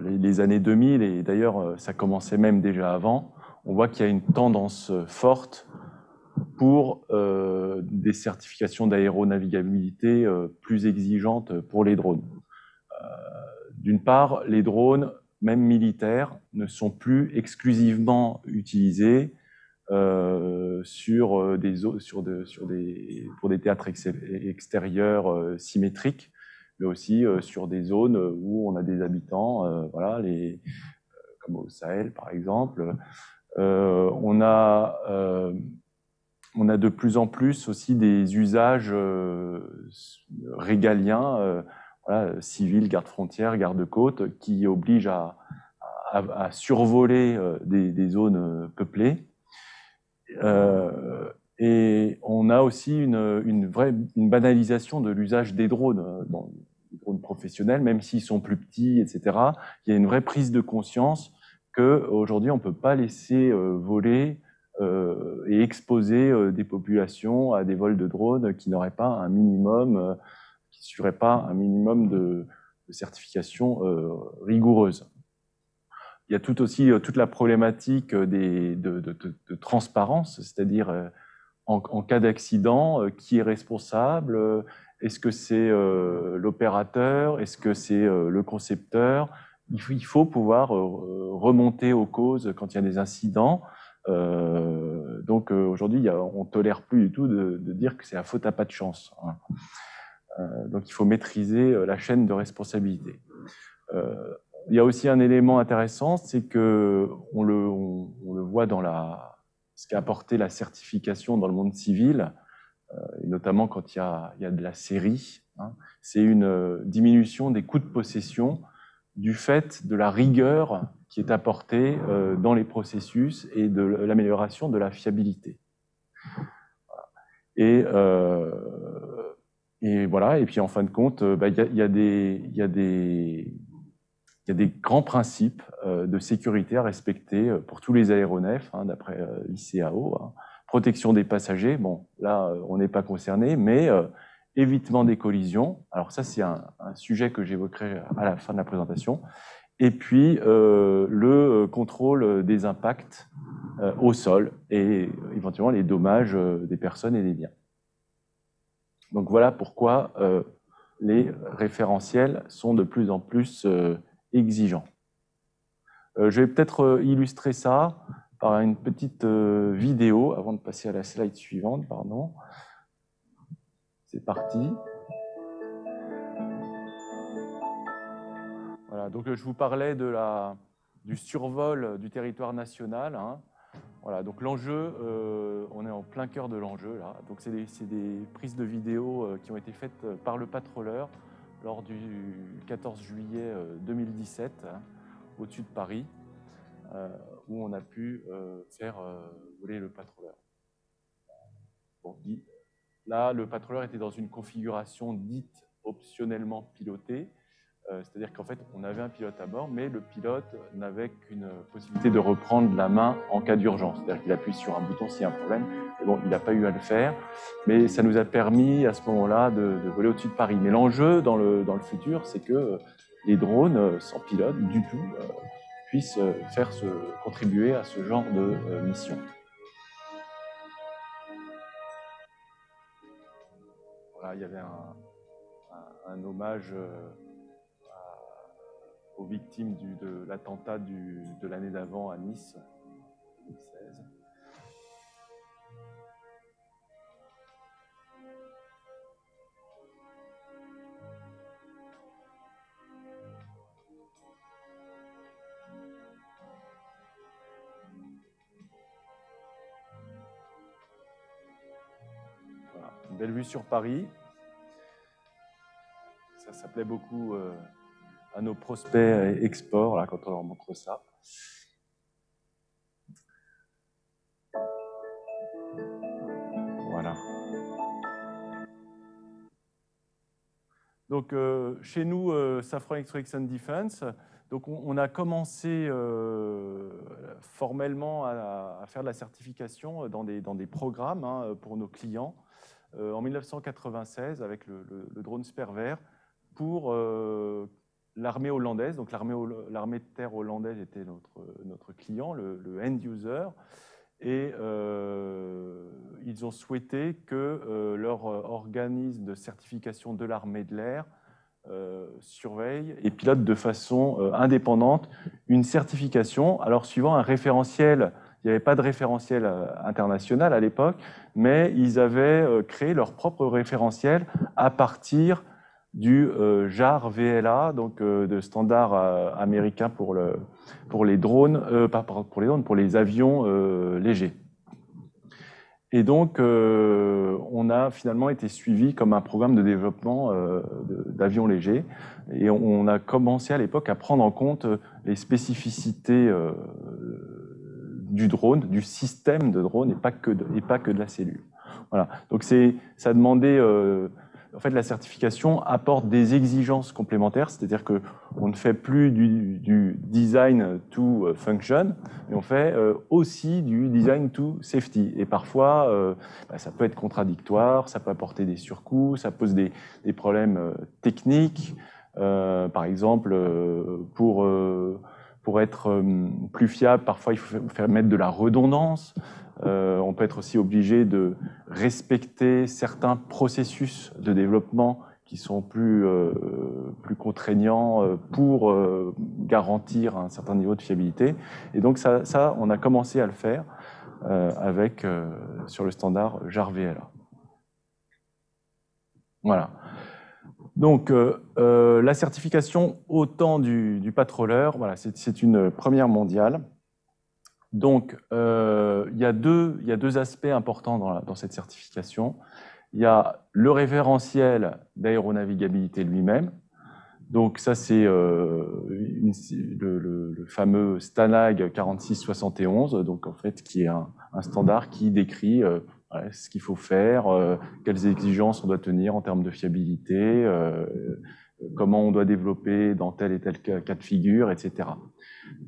les années 2000, et d'ailleurs, ça commençait même déjà avant, on voit qu'il y a une tendance forte pour des certifications d'aéronavigabilité plus exigeantes pour les drones. D'une part, les drones, même militaires, ne sont plus exclusivement utilisés pour des théâtres extérieurs symétriques, mais aussi sur des zones où on a des habitants, voilà, comme au Sahel par exemple. On a de plus en plus aussi des usages régaliens, voilà, civils, garde-frontières, garde-côtes, qui obligent à survoler des zones peuplées. Et on a aussi une banalisation de l'usage des drones, dans les drones professionnels, même s'ils sont plus petits, etc. Il y a une vraie prise de conscience qu'aujourd'hui, on ne peut pas laisser voler et exposer des populations à des vols de drones qui n'auraient pas un minimum, qui ne suivraient pas un minimum de certification rigoureuse. il y a toute la problématique de transparence, c'est-à-dire en cas d'accident, qui est responsable? Est-ce que c'est l'opérateur? Est-ce que c'est le concepteur? Il faut pouvoir remonter aux causes quand il y a des incidents. Donc aujourd'hui, on ne tolère plus du tout de dire que c'est la faute à pas de chance. Hein. Donc il faut maîtriser la chaîne de responsabilité. Il y a aussi un élément intéressant, c'est qu'on le voit dans ce qu'a apporté la certification dans le monde civil, et notamment quand il y a de la série. Hein, c'est une diminution des coûts de possession du fait de la rigueur qui est apportée dans les processus et de l'amélioration de la fiabilité. Et voilà. Et puis en fin de compte, il y a des grands principes de sécurité à respecter pour tous les aéronefs, hein, d'après l'ICAO. Hein. Protection des passagers, bon, là, on n'est pas concerné, mais évitement des collisions. Alors ça, c'est un sujet que j'évoquerai à la fin de la présentation. Et puis, le contrôle des impacts au sol et éventuellement les dommages des personnes et des biens. Donc voilà pourquoi les référentiels sont de plus en plus exigeants. Je vais peut-être illustrer ça par une petite vidéo avant de passer à la slide suivante, pardon. C'est parti. Voilà, donc je vous parlais du survol du territoire national. Hein. Voilà, donc l'enjeu, on est en plein cœur de l'enjeu là. Donc c'est des prises de vidéo qui ont été faites par le patroleur lors du 14 juillet 2017 hein, au-dessus de Paris, où on a pu faire voler le patroleur. Bon, là, le patroleur était dans une configuration dite optionnellement pilotée. C'est-à-dire qu'en fait, on avait un pilote à bord, mais le pilote n'avait qu'une possibilité de reprendre la main en cas d'urgence. C'est-à-dire qu'il appuie sur un bouton s'il y a un problème. Et bon, il n'a pas eu à le faire, mais ça nous a permis à ce moment-là de voler au-dessus de Paris. Mais l'enjeu dans le futur, c'est que les drones sans pilote du tout puissent contribuer à ce genre de mission. Voilà, il y avait un hommage aux victimes de l'attentat de l'année d'avant à Nice, 2016. Voilà, une belle vue sur Paris. Ça plaît beaucoup à nos prospects export là, quand on leur montre ça. Voilà. Donc, chez nous, Safran Electronics and Defense, donc on a commencé formellement à faire de la certification dans des programmes hein, pour nos clients en 1996 avec le drone Sperver pour l'armée hollandaise. Donc l'armée de terre hollandaise était notre client, le end user. Et ils ont souhaité que leur organisme de certification de l'armée de l'air surveille et pilote de façon indépendante une certification. Alors, suivant un référentiel, il n'y avait pas de référentiel international à l'époque, mais ils avaient créé leur propre référentiel à partir du JAR VLA, donc de standard américain pour les drones, pas pour les drones, pour les avions légers. Et donc, on a finalement été suivi comme un programme de développement d'avions légers. Et on a commencé à l'époque à prendre en compte les spécificités du drone, du système de drone, et pas que de la cellule. Voilà. Donc, ça demandait... En fait, la certification apporte des exigences complémentaires, c'est-à-dire qu'on ne fait plus du design to function, mais on fait aussi du design to safety. Et parfois, ça peut être contradictoire, ça peut apporter des surcoûts, ça pose des problèmes techniques. Par exemple, pour pour être plus fiable, parfois il faut mettre de la redondance. On peut être aussi obligé de respecter certains processus de développement qui sont plus contraignants pour garantir un certain niveau de fiabilité. Et donc ça on a commencé à le faire sur le standard JARVLA. Voilà. Donc, la certification au temps du patroleur, voilà, c'est une première mondiale. Donc, il y a deux aspects importants dans cette certification. Il y a le référentiel d'aéronavigabilité lui-même. Donc, ça, c'est le fameux STANAG 4671, donc en fait, qui est un standard qui décrit ce qu'il faut faire, quelles exigences on doit tenir en termes de fiabilité, comment on doit développer dans tel et tel cas de figure, etc.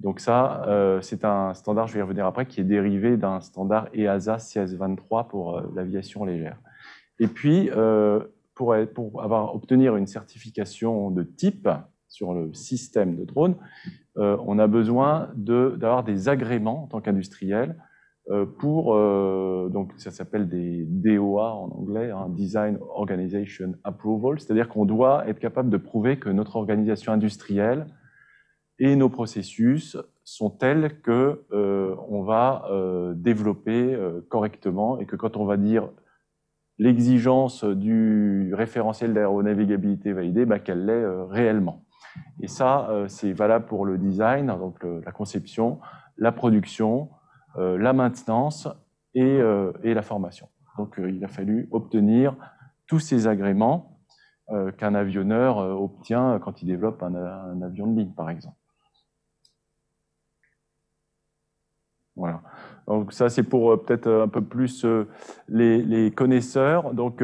Donc ça, c'est un standard, je vais y revenir après, qui est dérivé d'un standard EASA CS23 pour l'aviation légère. Et puis, pour obtenir une certification de type sur le système de drone, on a besoin d'avoir des agréments en tant qu'industriel donc ça s'appelle des DOA en anglais, hein, Design Organization Approval, c'est-à-dire qu'on doit être capable de prouver que notre organisation industrielle et nos processus sont tels que on va développer correctement et que quand on va dire l'exigence du référentiel d'aéronavigabilité validé, qu'elle l'est réellement. Et ça, c'est valable pour le design, donc la conception, la production, la maintenance et la formation. Donc, il a fallu obtenir tous ces agréments qu'un avionneur obtient quand il développe un avion de ligne, par exemple. Voilà. Donc ça, c'est pour peut-être un peu plus les connaisseurs. Donc,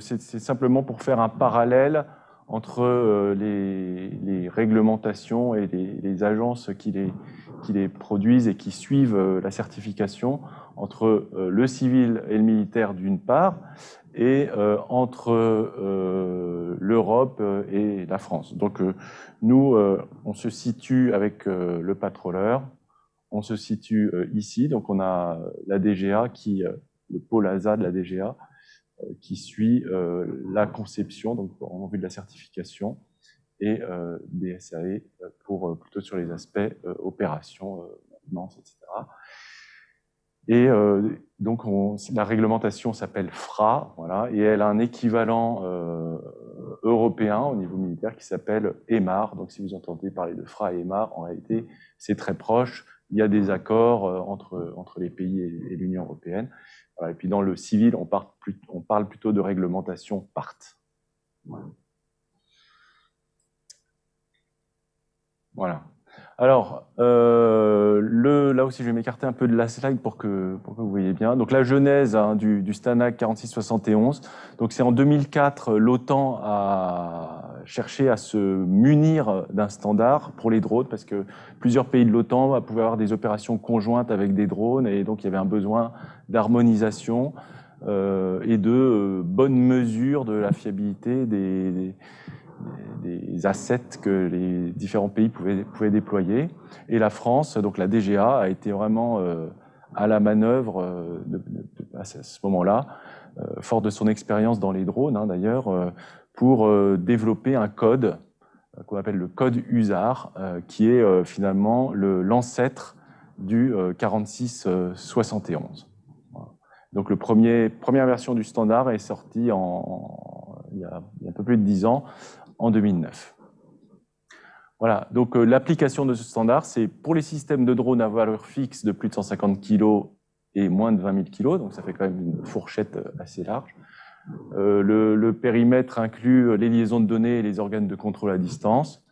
c'est simplement pour faire un parallèle entre les réglementations et les agences qui les produisent et qui suivent la certification, entre le civil et le militaire d'une part, et entre l'Europe et la France. Donc, nous, on se situe avec le patroleur. On se situe ici, donc on a la DGA, le pôle ASA de la DGA, qui suit la conception, donc en vue de la certification, et des SAE plutôt sur les aspects opération, maintenance, etc. Et donc la réglementation s'appelle FRA, voilà, et elle a un équivalent européen au niveau militaire qui s'appelle EMAR. Donc si vous entendez parler de FRA et EMAR, en réalité c'est très proche. Il y a des accords entre les pays et l'Union européenne. Voilà. Et puis dans le civil, on parle plutôt de réglementation PART. Voilà. Alors, là aussi, je vais m'écarter un peu de la slide pour que vous voyez bien. Donc, la genèse du STANAG 4671. Donc, c'est en 2004, l'OTAN a cherché à se munir d'un standard pour les drones parce que plusieurs pays de l'OTAN pouvaient avoir des opérations conjointes avec des drones et donc il y avait un besoin d'harmonisation et de bonnes mesures de la fiabilité des assets que les différents pays pouvaient déployer. Et la France, donc la DGA, a été vraiment à la manœuvre à ce moment-là, fort de son expérience dans les drones d'ailleurs, pour développer un code qu'on appelle le code USAR, qui est finalement l'ancêtre du 4671. Voilà. Donc première version du standard est sortie il y a un peu plus de 10 ans, en 2009. Voilà, donc l'application de ce standard, c'est pour les systèmes de drones à valeur fixe de plus de 150 kg et moins de 20 000 kg, donc ça fait quand même une fourchette assez large. Le périmètre inclut les liaisons de données et les organes de contrôle à distance,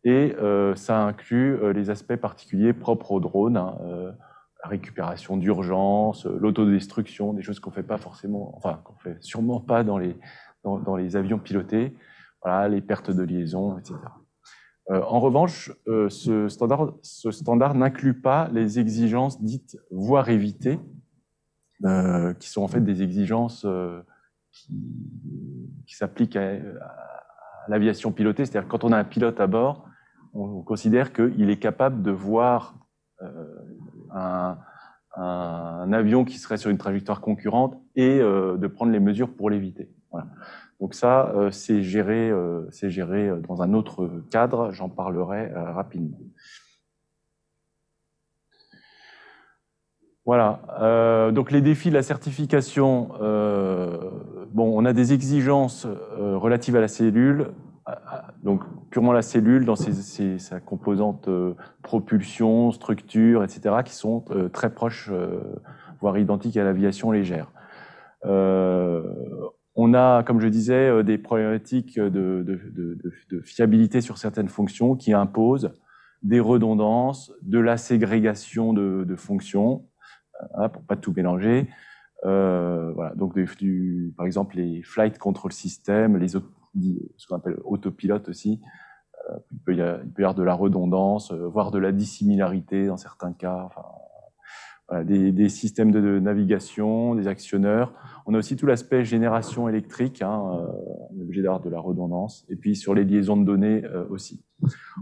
et ça inclut les aspects particuliers propres aux drones, la récupération d'urgence, l'autodestruction, des choses qu'on fait pas forcément, enfin qu'on fait sûrement pas dans les avions pilotés, voilà, les pertes de liaison, etc. En revanche, ce standard n'inclut pas les exigences dites voire évitées, qui sont en fait des exigences qui s'appliquent à l'aviation pilotée, c'est-à-dire quand on a un pilote à bord, on considère qu'il est capable de voir un avion qui serait sur une trajectoire concurrente et de prendre les mesures pour l'éviter. Voilà. Donc ça, c'est géré dans un autre cadre, j'en parlerai rapidement. Voilà. Donc les défis de la certification, bon, on a des exigences relatives à la cellule, donc purement la cellule dans sa composante propulsion, structure, etc., qui sont très proches, voire identiques à l'aviation légère. On a, comme je disais, des problématiques de fiabilité sur certaines fonctions qui imposent des redondances, de la ségrégation de fonctions, pour pas tout mélanger. Voilà. Donc, par exemple, les flight control systems, ce qu'on appelle autopilote aussi, il peut y avoir de la redondance, voire de la dissimilarité dans certains cas. Enfin, voilà, des systèmes de navigation, des actionneurs. On a aussi tout l'aspect génération électrique, on est obligé d'avoir de la redondance, et puis sur les liaisons de données aussi.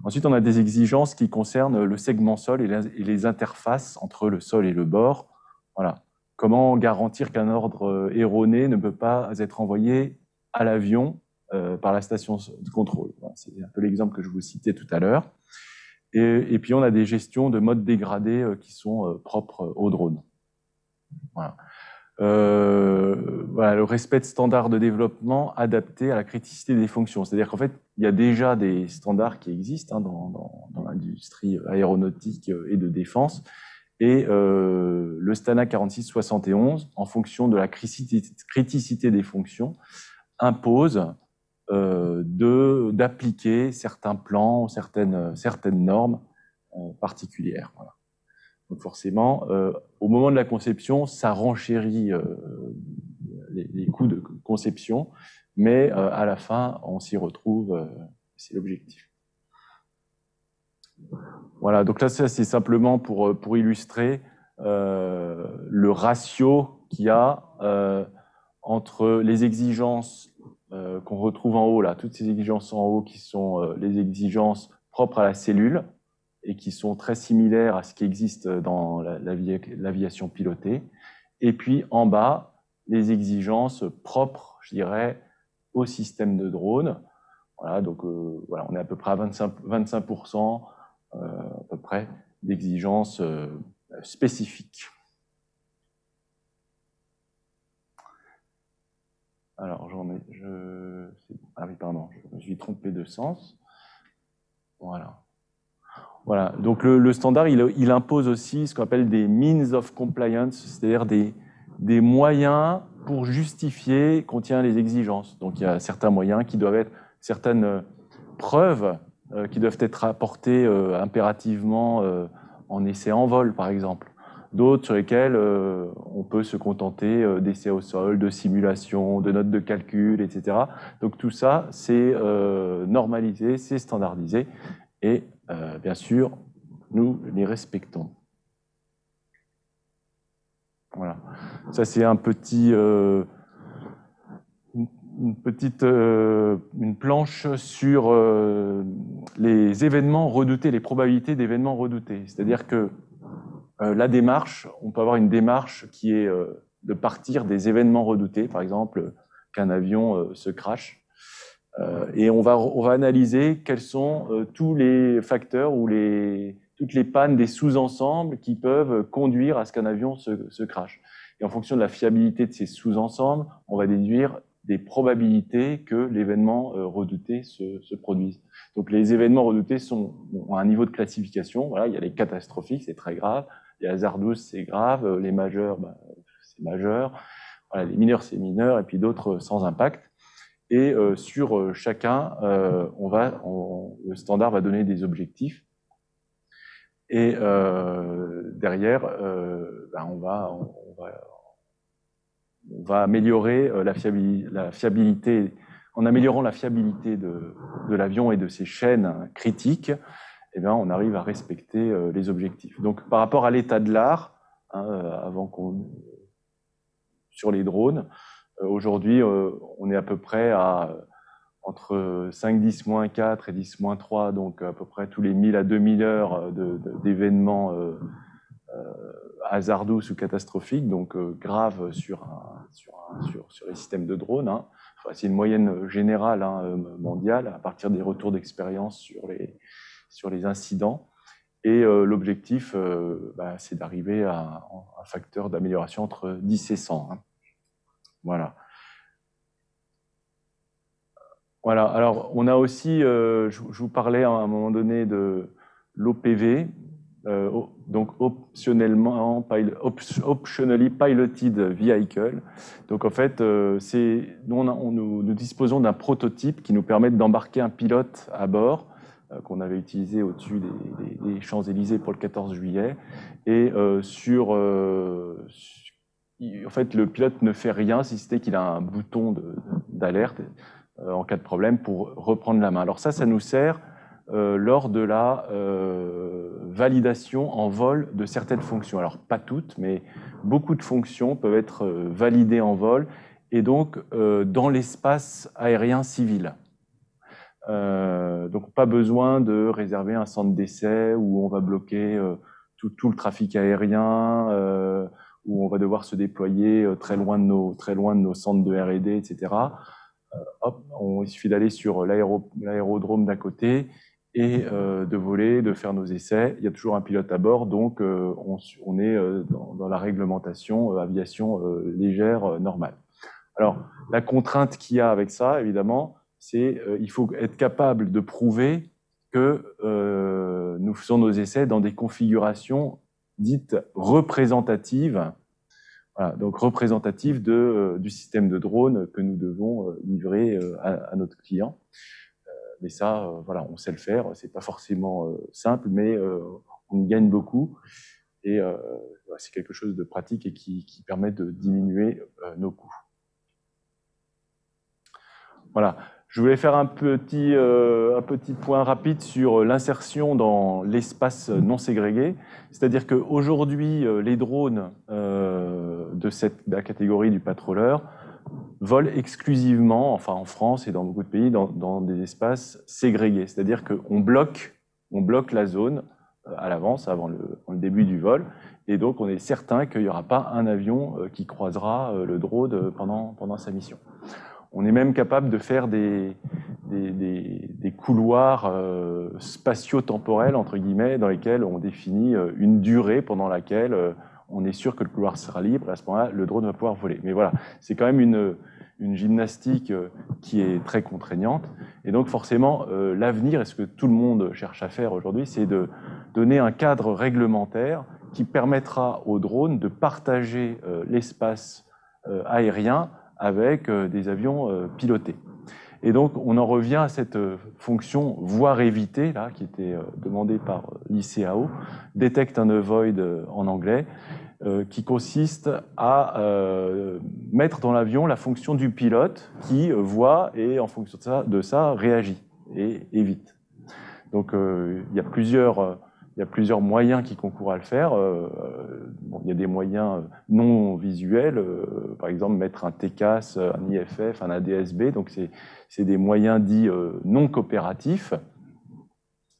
Ensuite, on a des exigences qui concernent le segment sol et les interfaces entre le sol et le bord. Voilà. Comment garantir qu'un ordre erroné ne peut pas être envoyé à l'avion par la station de contrôle. Voilà, c'est un peu l'exemple que je vous citais tout à l'heure. Et puis, on a des gestions de modes dégradés qui sont propres aux drones. Voilà. Voilà, le respect de standards de développement adaptés à la criticité des fonctions. C'est-à-dire qu'en fait, il y a déjà des standards qui existent dans l'industrie aéronautique et de défense. Et le STANA 4671, en fonction de la criticité des fonctions, impose d'appliquer certains plans, certaines normes particulières. Voilà. Donc forcément, au moment de la conception, ça renchérit les coûts de conception, mais à la fin, on s'y retrouve, c'est l'objectif. Voilà, donc là, ça c'est simplement pour illustrer le ratio qu'il y a entre les exigences qu'on retrouve en haut, là, toutes ces exigences en haut qui sont les exigences propres à la cellule, et qui sont très similaires à ce qui existe dans l'aviation pilotée. Et puis, en bas, les exigences propres, je dirais, au système de drone. Voilà, donc voilà, on est à peu près à 25% à peu près d'exigences spécifiques. Alors, ah oui, pardon, je me suis trompé de sens. Voilà. Voilà, donc le standard, il impose aussi ce qu'on appelle des means of compliance, c'est-à-dire des moyens pour justifier qu'on tient les exigences. Donc il y a certains moyens qui doivent être, certaines preuves qui doivent être apportées impérativement en essai en vol, par exemple. D'autres sur lesquels on peut se contenter d'essais au sol, de simulation, de notes de calcul, etc. Donc tout ça, c'est normalisé, c'est standardisé. Et bien sûr, nous les respectons. Voilà. Ça, c'est un petit, une planche sur les événements redoutés, les probabilités d'événements redoutés. C'est-à-dire que la démarche, on peut avoir une démarche qui est de partir des événements redoutés, par exemple qu'un avion se crache. Et on va analyser quels sont tous les facteurs ou toutes les pannes des sous-ensembles qui peuvent conduire à ce qu'un avion se crache. Et en fonction de la fiabilité de ces sous-ensembles, on va déduire des probabilités que l'événement redouté se produise. Donc les événements redoutés ont un niveau de classification. Voilà, il y a les catastrophiques, c'est très grave. Les hasardeuses, c'est grave. Les majeurs, c'est majeur. Voilà, les mineurs, c'est mineur. Et puis d'autres sans impact. Et sur chacun, le standard va donner des objectifs. Et derrière, on va améliorer la fiabilité. En améliorant la fiabilité de l'avion et de ses chaînes critiques, eh bien, on arrive à respecter les objectifs. Donc, par rapport à l'état de l'art, sur les drones, aujourd'hui, on est à peu près à entre 5, 10, moins 4 et 10, moins 3, donc à peu près tous les 1000 à 2000 heures d'événements hasardeux ou catastrophiques, donc graves sur les systèmes de drones. Hein. Enfin, c'est une moyenne générale mondiale à partir des retours d'expérience sur les incidents. Et l'objectif, c'est d'arriver à un facteur d'amélioration entre 10 et 100. Hein. Voilà. Voilà. Alors, on a aussi, je vous parlais à un moment donné de l'OPV, donc Optionally Piloted Vehicle. Donc, en fait, nous disposons d'un prototype qui nous permet d'embarquer un pilote à bord, qu'on avait utilisé au-dessus des Champs-Élysées pour le 14 juillet. Et en fait, le pilote ne fait rien, si ce n'est qu'il a un bouton d'alerte en cas de problème pour reprendre la main. Alors ça nous sert lors de la validation en vol de certaines fonctions. Alors pas toutes, mais beaucoup de fonctions peuvent être validées en vol et donc dans l'espace aérien civil. Donc pas besoin de réserver un centre d'essai où on va bloquer tout le trafic aérien, où on va devoir se déployer très loin de nos centres de R&D, etc. Il suffit d'aller sur l'aérodrome d'à côté et de voler, de faire nos essais. Il y a toujours un pilote à bord, donc on est dans la réglementation aviation légère normale. Alors, la contrainte qu'il y a avec ça, évidemment, c'est il faut être capable de prouver que nous faisons nos essais dans des configurations dites représentatives. Voilà, donc représentative du système de drone que nous devons livrer à notre client. Mais ça, voilà, on sait le faire. C'est pas forcément simple, mais on y gagne beaucoup. Et c'est quelque chose de pratique et qui permet de diminuer nos coûts. Voilà. Je voulais faire un petit point rapide sur l'insertion dans l'espace non ségrégué. C'est-à-dire qu'aujourd'hui, les drones de la catégorie du patrolleur volent exclusivement, enfin en France et dans beaucoup de pays, dans des espaces ségrégés. C'est-à-dire qu'on bloque la zone à l'avance, avant le début du vol, et donc on est certain qu'il n'y aura pas un avion qui croisera le drone pendant sa mission. On est même capable de faire des couloirs spatio-temporels, entre guillemets, dans lesquels on définit une durée pendant laquelle on est sûr que le couloir sera libre, et à ce moment-là, le drone va pouvoir voler. Mais voilà, c'est quand même une gymnastique qui est très contraignante. Et donc forcément, l'avenir, et ce que tout le monde cherche à faire aujourd'hui, c'est de donner un cadre réglementaire qui permettra aux drones de partager l'espace aérien avec des avions pilotés. Et donc, on en revient à cette fonction voir éviter, là, qui était demandée par l'ICAO, Detect and Avoid en anglais, qui consiste à mettre dans l'avion la fonction du pilote qui voit et, en fonction de ça réagit et évite. Donc, il y a plusieurs moyens qui concourent à le faire. Il y a des moyens non visuels, par exemple mettre un TCAS, un IFF, un ADS-B, donc c'est des moyens dits non coopératifs.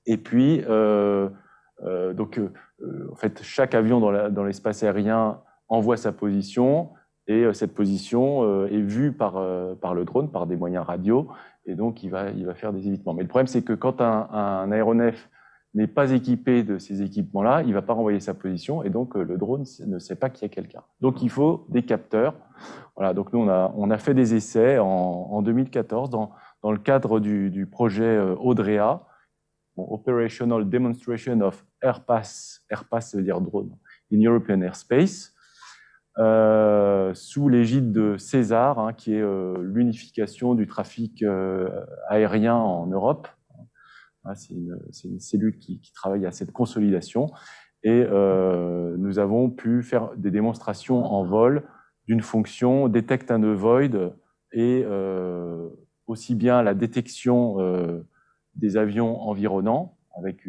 Et puis, en fait, chaque avion dans l'espace aérien envoie sa position, et cette position est vue par le drone, par des moyens radio, et donc il va faire des évitements. Mais le problème, c'est que quand un aéronef n'est pas équipé de ces équipements-là, il ne va pas renvoyer sa position, et donc le drone ne sait pas qu'il y a quelqu'un. Donc il faut des capteurs. Voilà, donc nous, on a fait des essais en 2014 dans le cadre du projet ODREA, Operational Demonstration of Airpass, Airpass veut dire drone, in European Airspace, sous l'égide de César, hein, qui est l'unification du trafic aérien en Europe. C'est une cellule qui travaille à cette consolidation, et nous avons pu faire des démonstrations en vol d'une fonction Detect and Avoid, et aussi bien la détection des avions environnants avec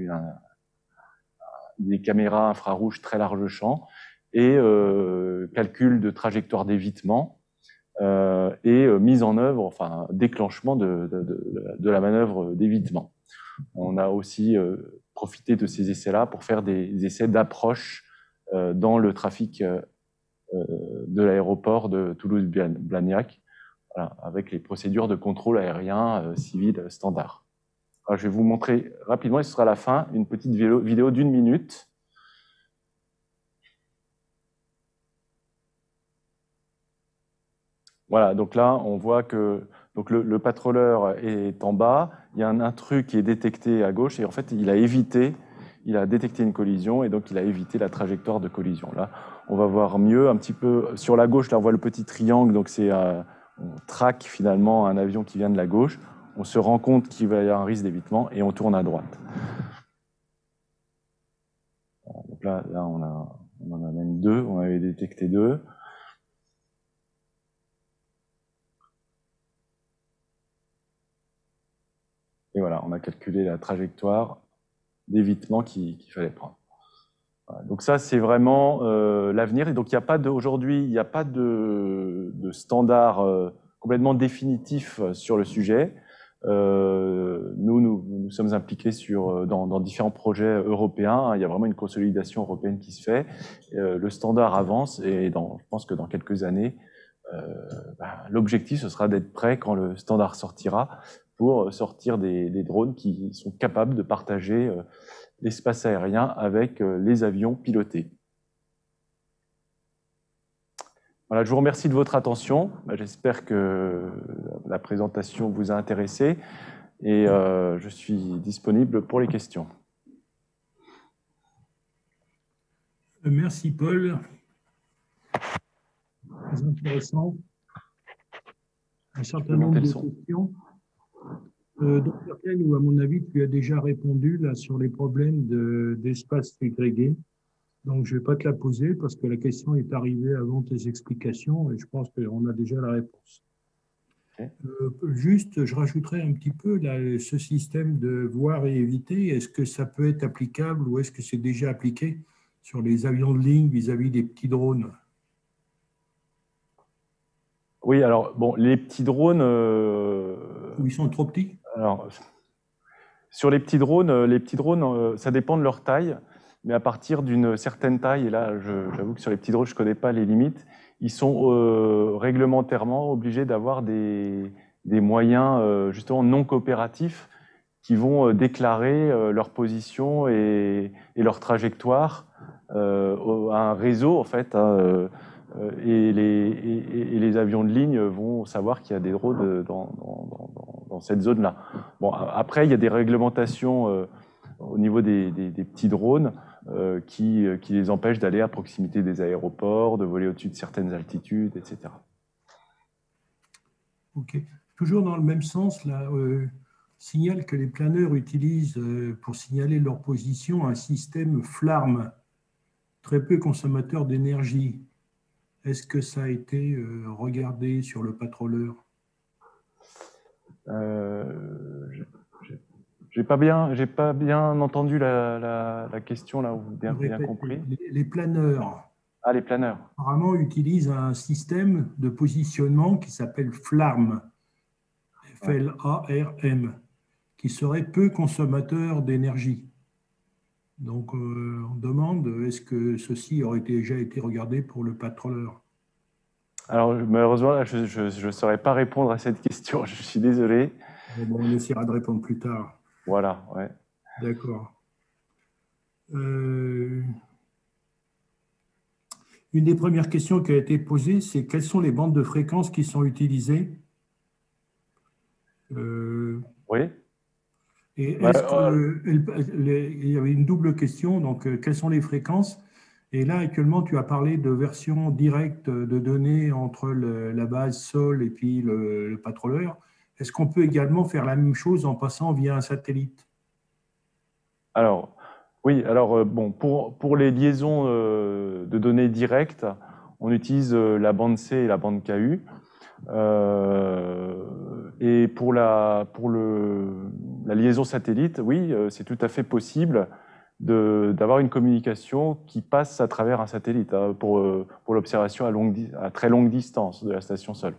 des caméras infrarouges très large champ, et calcul de trajectoire d'évitement et mise en œuvre, enfin déclenchement de la manœuvre d'évitement. On a aussi profité de ces essais-là pour faire des essais d'approche dans le trafic de l'aéroport de Toulouse-Blagnac, voilà, avec les procédures de contrôle aérien civil standard. Alors, je vais vous montrer rapidement, et ce sera à la fin, une petite vidéo d'1 minute. Voilà, donc là, on voit que donc le patroleur est en bas, il y a un intrus qui est détecté à gauche, et en fait, il a détecté une collision, et donc il a évité la trajectoire de collision. Là, on va voir mieux, un petit peu, sur la gauche, là, on voit le petit triangle, donc c'est on traque finalement un avion qui vient de la gauche, on se rend compte qu'il va y avoir un risque d'évitement, et on tourne à droite. Donc là on en a même 2, on avait détecté 2. Et voilà, on a calculé la trajectoire d'évitement qu'il fallait prendre. Voilà, donc ça, c'est vraiment l'avenir. Et donc, aujourd'hui, il n'y a pas de standard complètement définitif sur le sujet. Nous sommes impliqués dans différents projets européens. Il y a vraiment une consolidation européenne qui se fait. Le standard avance et je pense que dans quelques années, l'objectif, ce sera d'être prêt quand le standard sortira pour sortir des drones qui sont capables de partager l'espace aérien avec les avions pilotés. Voilà, je vous remercie de votre attention. J'espère que la présentation vous a intéressé et je suis disponible pour les questions. Merci Paul. Très intéressant. Un certain nombre de questions. Dans certaines où, à mon avis, tu as déjà répondu là, sur les problèmes d'espace ségrégué. Donc, je ne vais pas te la poser parce que la question est arrivée avant tes explications et je pense qu'on a déjà la réponse. Okay. Juste, je rajouterais un petit peu là, ce système de voir et éviter. Est-ce que ça peut être applicable ou est-ce que c'est déjà appliqué sur les avions de ligne vis-à-vis des petits drones? Oui, alors, bon, les petits drones… Ou ils sont trop petits? Alors, sur les petits drones, ça dépend de leur taille, mais à partir d'une certaine taille, et là, j'avoue que sur les petits drones, je ne connais pas les limites, ils sont réglementairement obligés d'avoir des moyens justement non coopératifs qui vont déclarer leur position et leur trajectoire à un réseau, en fait, et les avions de ligne vont savoir qu'il y a des drones dans cette zone-là. Bon, après, il y a des réglementations au niveau des petits drones qui les empêchent d'aller à proximité des aéroports, de voler au-dessus de certaines altitudes, etc. OK. Toujours dans le même sens, là, signale que les planeurs utilisent pour signaler leur position un système FLARM, très peu consommateur d'énergie. Est-ce que ça a été regardé sur le patroleur? J'ai pas bien entendu la question là, ou bien compris. Les planeurs. Ah, les planeurs. Apparemment, utilisent un système de positionnement qui s'appelle FLARM, F-L-A-R-M, qui serait peu consommateur d'énergie. Donc, on demande, est-ce que ceci aurait déjà été regardé pour le patroleur? Alors, malheureusement, là, je ne saurais pas répondre à cette question. Je suis désolé. Bon, on essaiera de répondre plus tard. Voilà, ouais. D'accord. Une des premières questions qui a été posée, c'est quelles sont les bandes de fréquences qui sont utilisées? Oui. Et est-ce qu'il y avait une double question, donc quelles sont les fréquences? Et là, actuellement, tu as parlé de version directe de données entre la base sol et puis le patroleur. Est-ce qu'on peut également faire la même chose en passant via un satellite? Alors, oui, alors bon, pour les liaisons de données directes, on utilise la bande C et la bande KU. Et pour la liaison satellite, oui, c'est tout à fait possible d'avoir une communication qui passe à travers un satellite pour l'observation à très longue distance de la station sol.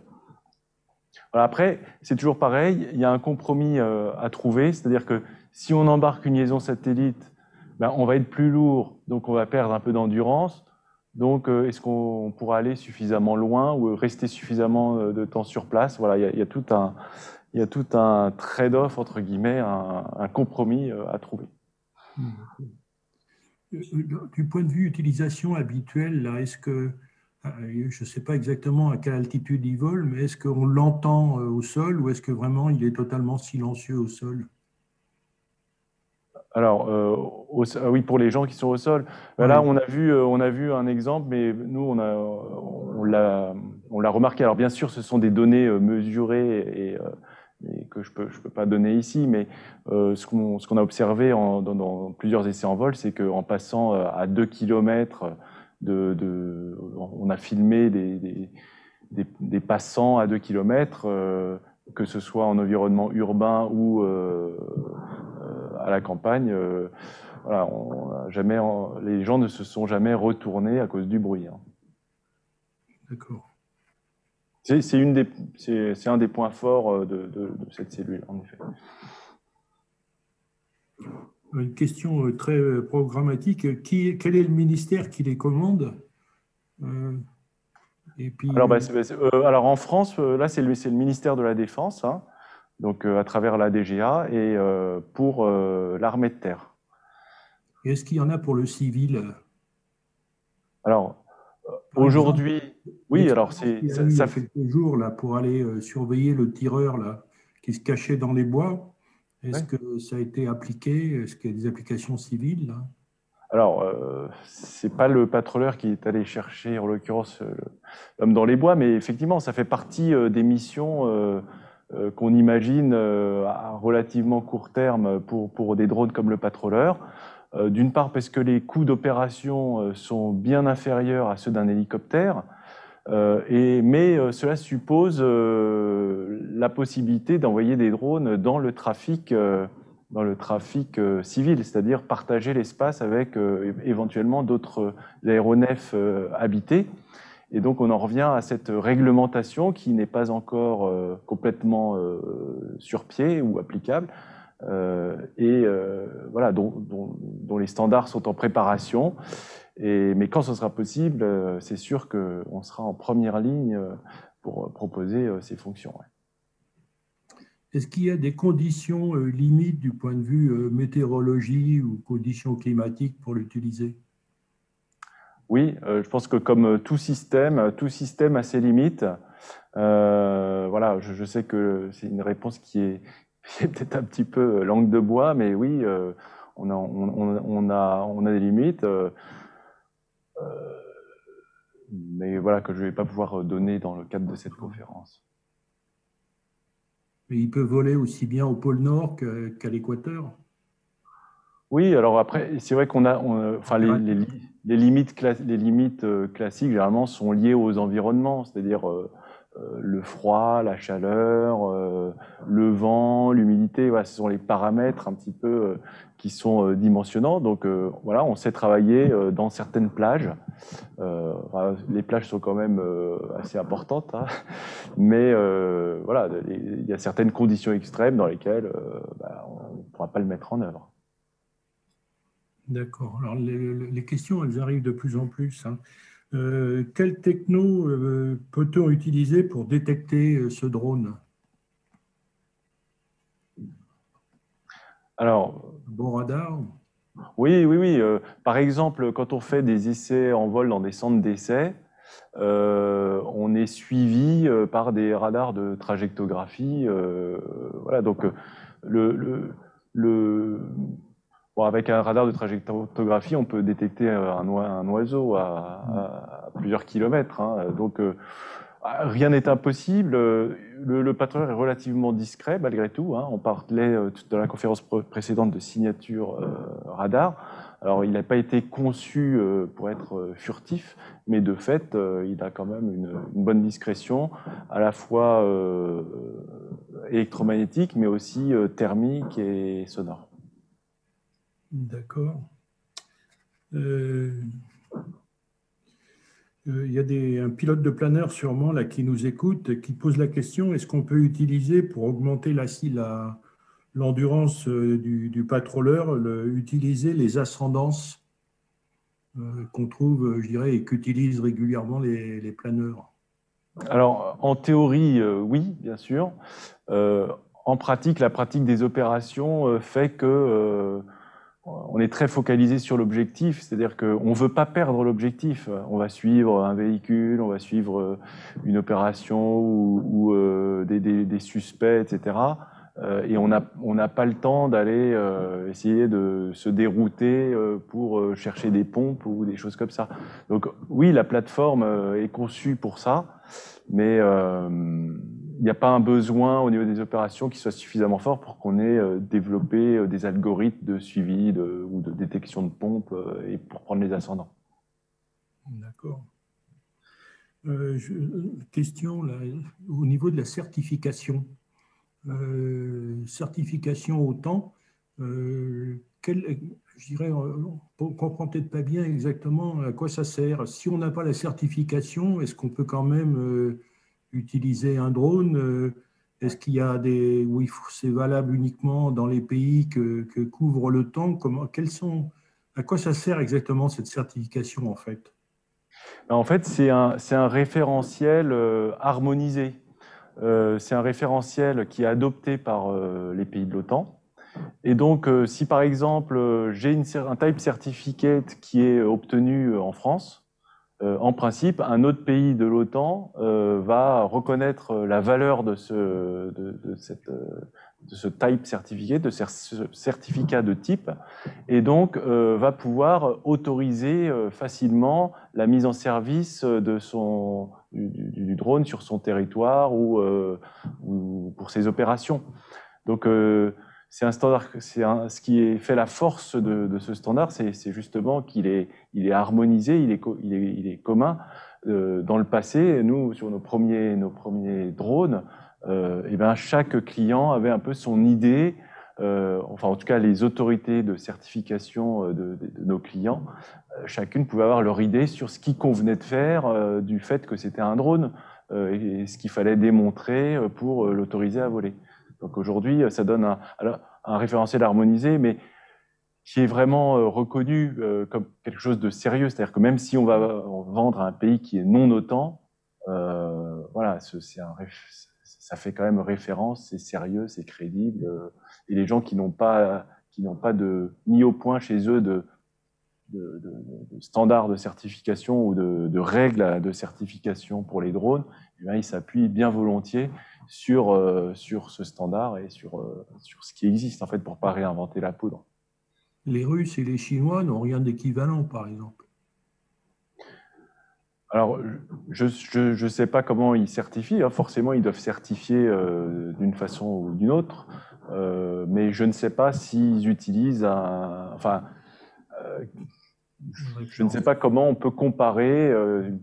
Voilà, après, c'est toujours pareil, il y a un compromis à trouver, c'est-à-dire que si on embarque une liaison satellite, ben, on va être plus lourd, donc on va perdre un peu d'endurance. Donc, est-ce qu'on pourra aller suffisamment loin ou rester suffisamment de temps sur place? Voilà, il y a tout un trade-off, entre guillemets, un compromis à trouver. Du point de vue utilisation habituelle, là, est-ce que, je ne sais pas exactement à quelle altitude il vole, mais est-ce qu'on l'entend au sol ou est-ce que vraiment il est totalement silencieux au sol? Alors, oui, pour les gens qui sont au sol. Ben là, on a vu un exemple, mais nous, on l'a remarqué. Alors, bien sûr, ce sont des données mesurées et que je peux pas donner ici, mais ce qu'on a observé dans plusieurs essais en vol, c'est qu'en passant à 2 km on a filmé des passants à 2 km, que ce soit en environnement urbain ou à la campagne. Voilà, les gens ne se sont jamais retournés à cause du bruit. Hein. D'accord. C'est un des points forts de cette cellule, en effet. Une question très programmatique. Quel est le ministère qui les commande? Et puis, alors en France, là, c'est le ministère de la Défense, hein, donc à travers la DGA, et pour l'armée de terre. Est-ce qu'il y en a pour le civil? Alors, aujourd'hui, oui, alors ça fait quelques jours là, pour aller surveiller le tireur là, qui se cachait dans les bois. Est-ce que ça a été appliqué? Est-ce qu'il y a des applications civiles là? Alors, c'est pas le patroleur qui est allé chercher, en l'occurrence, l'homme dans les bois, mais effectivement, ça fait partie des missions qu'on imagine à relativement court terme pour des drones comme le patroleur. D'une part, parce que les coûts d'opération sont bien inférieurs à ceux d'un hélicoptère, mais cela suppose la possibilité d'envoyer des drones dans le trafic civil, c'est-à-dire partager l'espace avec éventuellement d'autres aéronefs habités. Et donc on en revient à cette réglementation qui n'est pas encore complètement sur pied ou applicable, voilà, dont les standards sont en préparation. Mais quand ce sera possible, c'est sûr qu'on sera en première ligne pour proposer ces fonctions. Ouais. Est-ce qu'il y a des conditions limites du point de vue météorologie ou conditions climatiques pour l'utiliser? Oui, je pense que comme tout système a ses limites. Voilà, je sais que c'est une réponse qui est peut-être un petit peu langue de bois, mais oui, on a des limites. Mais voilà, que je ne vais pas pouvoir donner dans le cadre de cette conférence. Mais il peut voler aussi bien au pôle Nord qu'à l'équateur? Oui, alors après, c'est vrai qu'on a, enfin, les limites classiques, généralement, sont liées aux environnements, c'est-à-dire le froid, la chaleur, le vent, l'humidité. Voilà, ce sont les paramètres un petit peu qui sont dimensionnants. Donc voilà, on sait travailler dans certaines plages. Les plages sont quand même assez importantes, hein. Mais voilà, il y a certaines conditions extrêmes dans lesquelles on ne pourra pas le mettre en œuvre. D'accord. Alors, les questions, elles arrivent de plus en plus. Hein. Quelle techno peut-on utiliser pour détecter ce drone? Alors, bon radar? Oui. Par exemple, quand on fait des essais en vol dans des centres d'essais, on est suivi par des radars de trajectographie. Voilà, donc bon, avec un radar de trajectographie, on peut détecter un oiseau à plusieurs kilomètres. Hein. Donc, rien n'est impossible. Le patroleur est relativement discret malgré tout. Hein. On parlait dans la conférence précédente de signature radar. Alors, il n'a pas été conçu pour être furtif, mais de fait, il a quand même une bonne discrétion, à la fois électromagnétique, mais aussi thermique et sonore. D'accord. Il y a un pilote de planeur sûrement là, qui nous écoute, qui pose la question, est-ce qu'on peut utiliser pour augmenter l'endurance du patroleur, utiliser les ascendances qu'on trouve, je dirais, et qu'utilisent régulièrement les planeurs? Alors, en théorie, oui, bien sûr. En pratique, la pratique des opérations fait que on est très focalisé sur l'objectif, c'est-à-dire qu'on ne veut pas perdre l'objectif. On va suivre un véhicule, on va suivre une opération ou des suspects, etc. Et on n'a pas le temps d'aller essayer de se dérouter pour chercher des pompes ou des choses comme ça. Donc oui, la plateforme est conçue pour ça, mais il n'y a pas un besoin au niveau des opérations qui soit suffisamment fort pour qu'on ait développé des algorithmes de suivi ou de détection de pompes et pour prendre les ascendants. D'accord. Question là, au niveau de la certification. Certification au temps, je dirais, on ne comprend peut-être pas bien exactement à quoi ça sert. Si on n'a pas la certification, est-ce qu'on peut quand même utiliser un drone? Est-ce qu'il y a où c'est valable uniquement dans les pays que couvre le temps? À quoi ça sert exactement cette certification en fait? En fait, c'est un référentiel harmonisé. C'est un référentiel qui est adopté par les pays de l'OTAN. Et donc, si par exemple, j'ai un type certificate qui est obtenu en France, en principe, un autre pays de l'OTAN va reconnaître la valeur de ce type certificate, de ce certificat de type, et donc va pouvoir autoriser facilement la mise en service du drone sur son territoire ou pour ses opérations. Donc, c'est un standard. Ce qui fait la force de ce standard, c'est justement qu'il est harmonisé, il est commun. Dans le passé, nous, sur nos premiers drones, et ben chaque client avait un peu son idée. Enfin, en tout cas, les autorités de certification de nos clients, chacune pouvait avoir leur idée sur ce qui convenait de faire du fait que c'était un drone et ce qu'il fallait démontrer pour l'autoriser à voler. Donc aujourd'hui, ça donne un référentiel harmonisé, mais qui est vraiment reconnu comme quelque chose de sérieux. C'est-à-dire que même si on va vendre à un pays qui est non OTAN, voilà, ça fait quand même référence, c'est sérieux, c'est crédible. Et les gens qui n'ont pas ni au point chez eux de standards de certification ou de règles de certification pour les drones, eh bien, ils s'appuient bien volontiers sur ce standard et sur ce qui existe, en fait, pour ne pas réinventer la poudre. Les Russes et les Chinois n'ont rien d'équivalent, par exemple. Alors, je sais pas comment ils certifient. Hein. Forcément, ils doivent certifier d'une façon ou d'une autre, mais je ne sais pas s'ils utilisent je ne sais pas comment on peut comparer.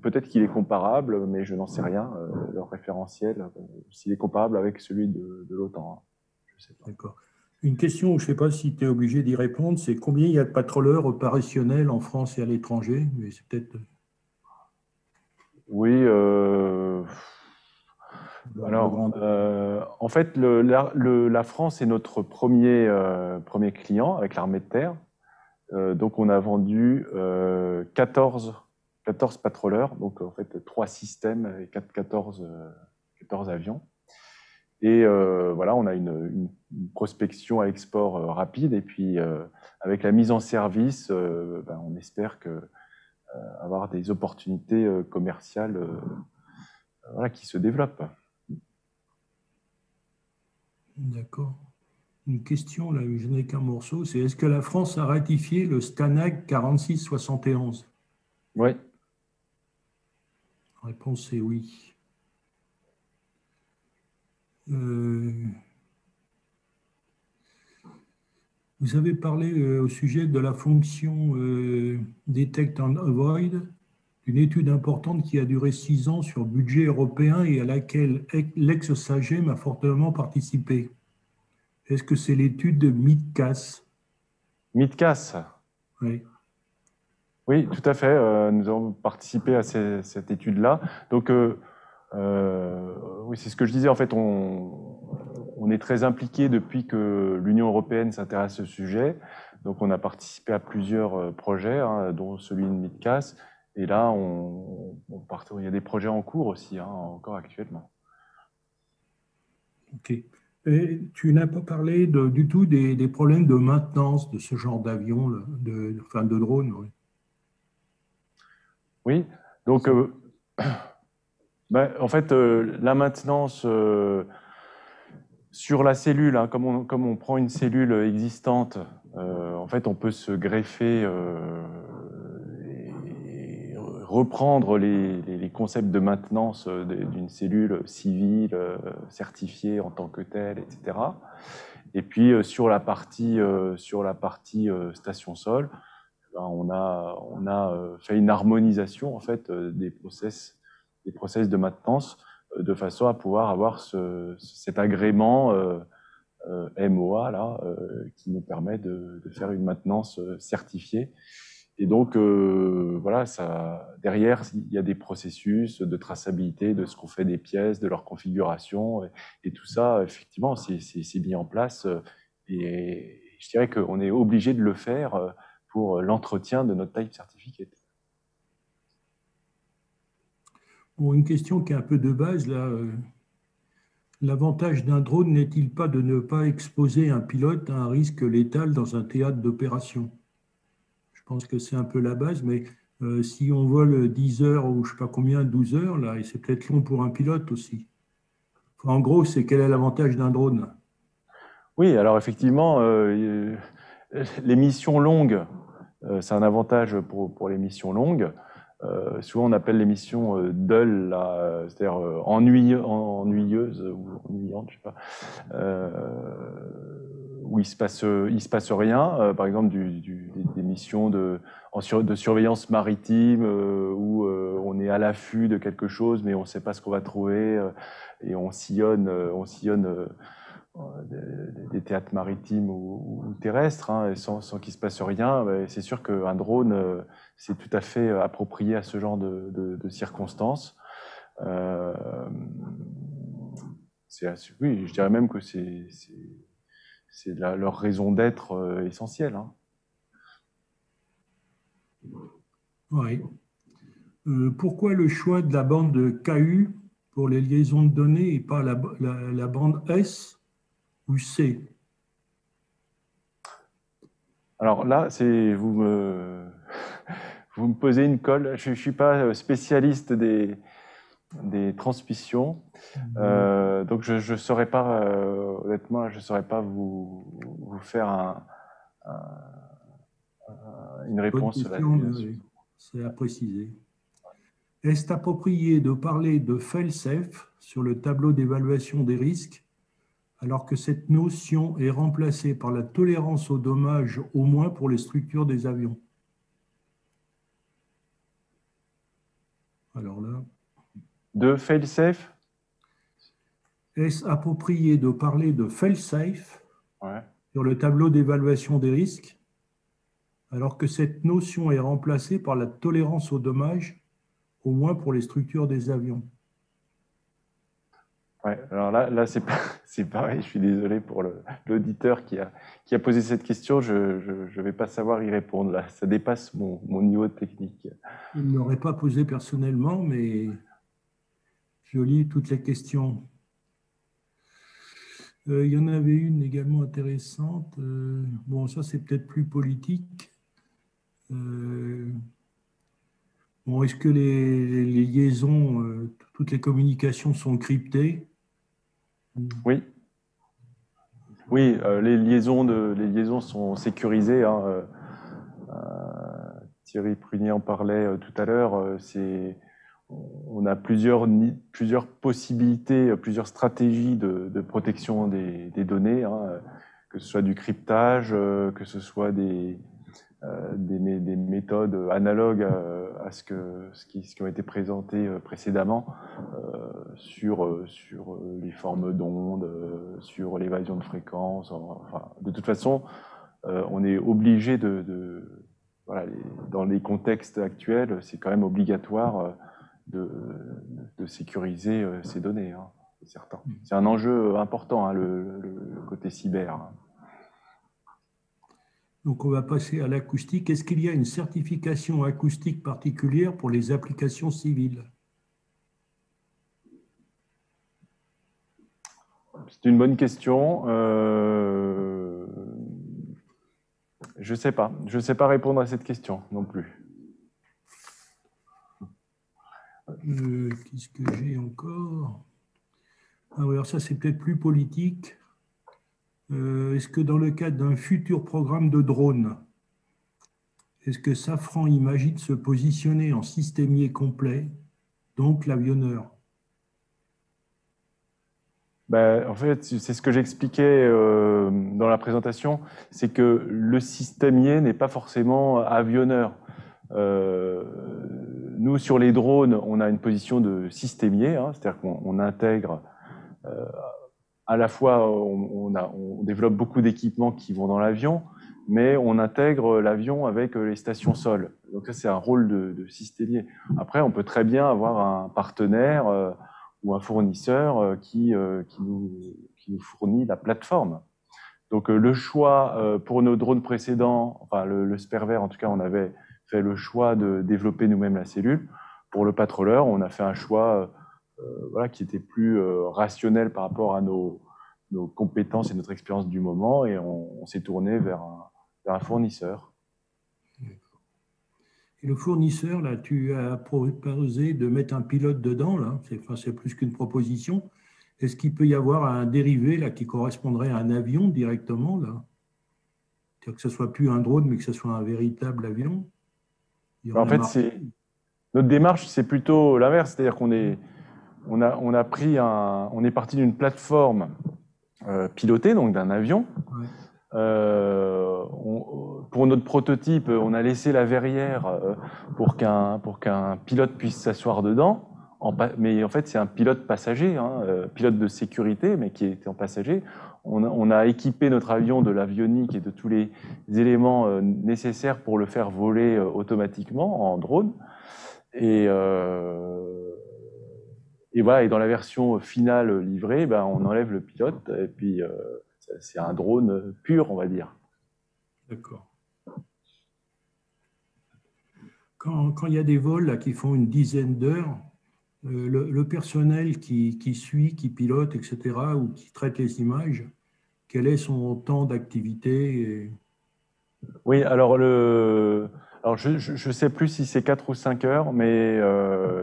Peut-être qu'il est comparable, mais je n'en sais rien. Leur référentiel, s'il est comparable avec celui de l'OTAN. Hein. Je sais pas. D'accord. Une question où je ne sais pas si tu es obligé d'y répondre, c'est combien il y a de patroleurs opérationnels en France et à l'étranger? Mais c'est peut-être... Oui. Alors, en fait, la France est notre premier client avec l'armée de terre. Donc, on a vendu 14 patroleurs, donc en fait 3 systèmes et 14 avions. Et voilà, on a une prospection à export rapide. Et puis, avec la mise en service, on espère avoir des opportunités commerciales voilà, qui se développent. D'accord. Une question, là, je n'ai qu'un morceau, c'est est-ce que la France a ratifié le STANAG 4671? Oui. La réponse est oui. Vous avez parlé au sujet de la fonction Detect and Avoid, une étude importante qui a duré 6 ans sur budget européen et à laquelle l'ex-SAGEM a fortement participé. Est-ce que c'est l'étude de MITCAS? MITCAS? Oui. Oui, tout à fait. Nous avons participé à cette étude-là. Donc, oui, c'est ce que je disais. En fait, on est très impliqué depuis que l'Union européenne s'intéresse au sujet. Donc, on a participé à plusieurs projets, hein, dont celui de MIDCAS. Et là, il y a des projets en cours aussi, hein, encore actuellement. Ok. Et tu n'as pas parlé du tout des problèmes de maintenance de ce genre d'avion, enfin de drone. Oui. Oui, donc en fait, la maintenance sur la cellule, hein, comme on prend une cellule existante, en fait, on peut se greffer et reprendre les concepts de maintenance d'une cellule civile certifiée en tant que telle, etc. Et puis sur la partie station-sol, ben, on a fait une harmonisation en fait des process de maintenance de façon à pouvoir avoir cet agrément MOA là qui nous permet de faire une maintenance certifiée. Et donc voilà, derrière il y a des processus de traçabilité de ce qu'on fait des pièces, de leur configuration et tout ça effectivement c'est mis en place et je dirais qu'on est obligé de le faire pour l'entretien de notre type certificate. Bon, une question qui est un peu de base là. L'avantage d'un drone n'est-il pas de ne pas exposer un pilote à un risque létal dans un théâtre d'opération? Je pense que c'est un peu la base, mais si on vole 10 heures ou je ne sais pas combien, 12 heures, là, et c'est peut-être long pour un pilote aussi. Enfin, en gros, c'est quel est l'avantage d'un drone? Oui, alors effectivement, les missions longues, c'est un avantage pour les missions longues. Souvent, on appelle les missions dull, c'est-à-dire ennuyeuses ou ennuyantes, je sais pas, où il se passe rien. Par exemple, des missions de surveillance maritime où on est à l'affût de quelque chose, mais on ne sait pas ce qu'on va trouver et on sillonne des théâtres maritimes ou terrestres, hein, et sans qu'il se passe rien. C'est sûr qu'un drone, c'est tout à fait approprié à ce genre de circonstances. Oui, je dirais même que c'est leur raison d'être essentielle. Hein. Oui. Pourquoi le choix de la bande KU pour les liaisons de données et pas la bande S ou C? Alors là, vous me posez une colle. Je ne suis pas spécialiste des transmissions. Donc je saurais pas, honnêtement, je saurais pas vous faire une Bonne réponse question, là-dessus. c'est à préciser. Est-ce approprié de parler de fail-safe sur le tableau d'évaluation des risques, alors que cette notion est remplacée par la tolérance aux dommages, au moins pour les structures des avions? Alors là. De fail-safe? Est-ce approprié de parler de fail-safe Ouais. sur le tableau d'évaluation des risques, alors que cette notion est remplacée par la tolérance aux dommages, au moins pour les structures des avions? Ouais, alors là c'est pareil, je suis désolé pour l'auditeur qui a posé cette question, je ne vais pas savoir y répondre, là, ça dépasse mon niveau technique. Il ne l'aurait pas posé personnellement, mais je lis toutes les questions. Il y en avait une également intéressante. Bon, ça c'est peut-être plus politique. Bon, est-ce que les liaisons, toutes les communications sont cryptées? Oui. Oui, les liaisons sont sécurisées. Hein, Thierry Prunier en parlait tout à l'heure. On a plusieurs possibilités, plusieurs stratégies de protection des données, hein, que ce soit du cryptage, que ce soit des méthodes analogues à ce qui ont été présentées précédemment sur les formes d'ondes, sur l'évasion de fréquences. Enfin, de toute façon, on est obligé de voilà, dans les contextes actuels, c'est quand même obligatoire de sécuriser ces données, hein, c'est certain. C'est un enjeu important, hein, le côté cyber. Hein. Donc, on va passer à l'acoustique. Est-ce qu'il y a une certification acoustique particulière pour les applications civiles? C'est une bonne question. Je ne sais pas. Je ne sais pas répondre à cette question non plus. Qu'est-ce que j'ai encore? Ah oui, alors ça, c'est peut-être plus politique. Est-ce que dans le cadre d'un futur programme de drones, est-ce que Safran imagine se positionner en systémier complet, donc l'avionneur? Ben, en fait, c'est ce que j'expliquais dans la présentation, c'est que le systémier n'est pas forcément avionneur. Nous, sur les drones, on a une position de systémier, hein, c'est-à-dire qu'on intègre à la fois, on développe beaucoup d'équipements qui vont dans l'avion, mais on intègre l'avion avec les stations sol. Donc ça, c'est un rôle de systémier. Après, on peut très bien avoir un partenaire ou un fournisseur qui nous fournit la plateforme. Donc le choix pour nos drones précédents, enfin le Sperver en tout cas, on avait fait le choix de développer nous-mêmes la cellule. Pour le Patroller, on a fait un choix voilà, qui était plus rationnel par rapport à nos compétences et notre expérience du moment, et on s'est tourné vers un fournisseur. Et le fournisseur, là, tu as proposé de mettre un pilote dedans, là, c'est plus qu'une proposition. Est-ce qu'il peut y avoir un dérivé là, qui correspondrait à un avion directement, là? C'est-à-dire que ce ne soit plus un drone, mais que ce soit un véritable avion? En fait, notre démarche, c'est plutôt l'inverse, c'est-à-dire qu'on est, on est parti d'une plateforme pilotée, donc d'un avion. Ouais. Pour notre prototype, on a laissé la verrière pour qu'un pilote puisse s'asseoir dedans. Mais en fait, c'est un pilote passager, hein, pilote de sécurité, mais qui était en passager. On a équipé notre avion de l'avionique et de tous les éléments nécessaires pour le faire voler automatiquement en drone. Et voilà, et dans la version finale livrée, ben, on enlève le pilote, et puis c'est un drone pur, on va dire. D'accord. Quand il y a des vols là, qui font une dizaine d'heures, le personnel qui suit, qui pilote, etc., ou qui traite les images, quel est son temps d'activité? Oui, alors, je ne sais plus si c'est 4 ou 5 heures, mais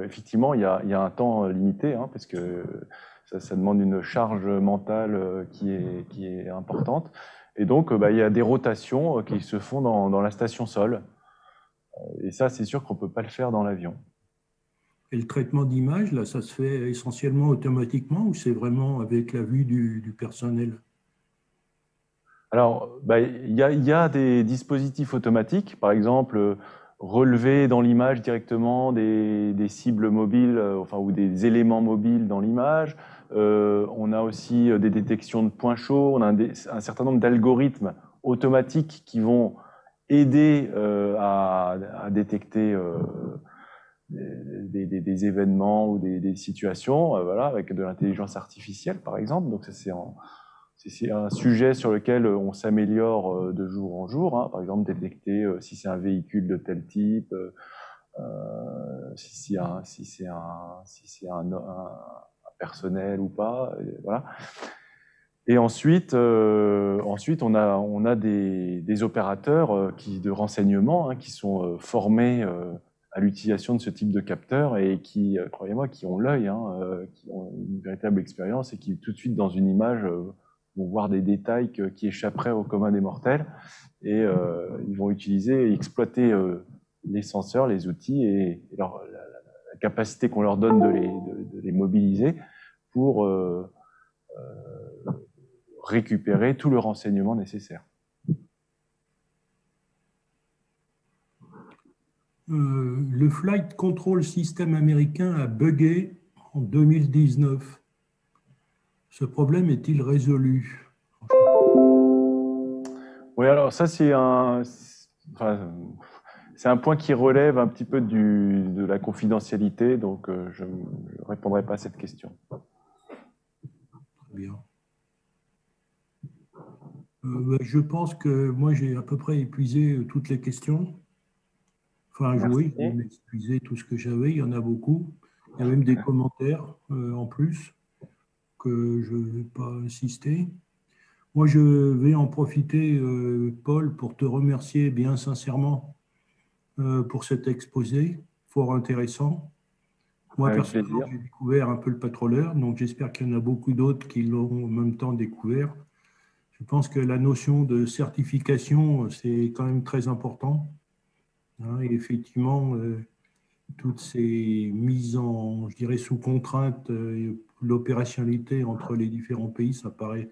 effectivement, il y a un temps limité, hein, parce que ça demande une charge mentale qui est importante. Et donc, il y a des rotations qui se font dans la station sol. Et ça, c'est sûr qu'on ne peut pas le faire dans l'avion. Et le traitement d'image, là, ça se fait essentiellement automatiquement ou c'est vraiment avec la vue du personnel? Alors, il y a des dispositifs automatiques, par exemple, relever dans l'image directement des cibles mobiles, enfin, ou des éléments mobiles dans l'image. On a aussi des détections de points chauds. On a un certain nombre d'algorithmes automatiques qui vont aider à détecter des événements ou des situations, voilà, avec de l'intelligence artificielle, par exemple. Donc, ça, c'est un sujet sur lequel on s'améliore de jour en jour. Hein. Par exemple, détecter si c'est un véhicule de tel type, si c'est un personnel ou pas. Voilà. Et ensuite, on a des opérateurs de renseignement hein, qui sont formés à l'utilisation de ce type de capteurs et qui, croyez-moi, qui ont l'œil, hein, qui ont une véritable expérience et qui, tout de suite, dans une image, vont voir des détails qui échapperaient au commun des mortels et ils vont utiliser et exploiter les senseurs, les outils et la capacité qu'on leur donne de les mobiliser pour récupérer tout le renseignement nécessaire. Le Flight Control System américain a bugué en 2019. Ce problème est-il résolu? Oui, alors ça, c'est un... Enfin, c'est un point qui relève un petit peu de la confidentialité, donc je ne répondrai pas à cette question. Bien. Je pense que moi, j'ai à peu près épuisé toutes les questions. Enfin, oui, j'ai épuisé tout ce que j'avais, il y en a beaucoup. Il y a même des commentaires en plus que je ne vais pas insister. Moi, je vais en profiter, Paul, pour te remercier bien sincèrement pour cet exposé fort intéressant. Moi, Avec personnellement, plaisir. j'ai découvert un peu le pétroleur, donc j'espère qu'il y en a beaucoup d'autres qui l'ont en même temps découvert. Je pense que la notion de certification, c'est quand même très important. Hein, et effectivement, toutes ces mises en, je dirais, sous contrainte, l'opérationnalité entre les différents pays, ça paraît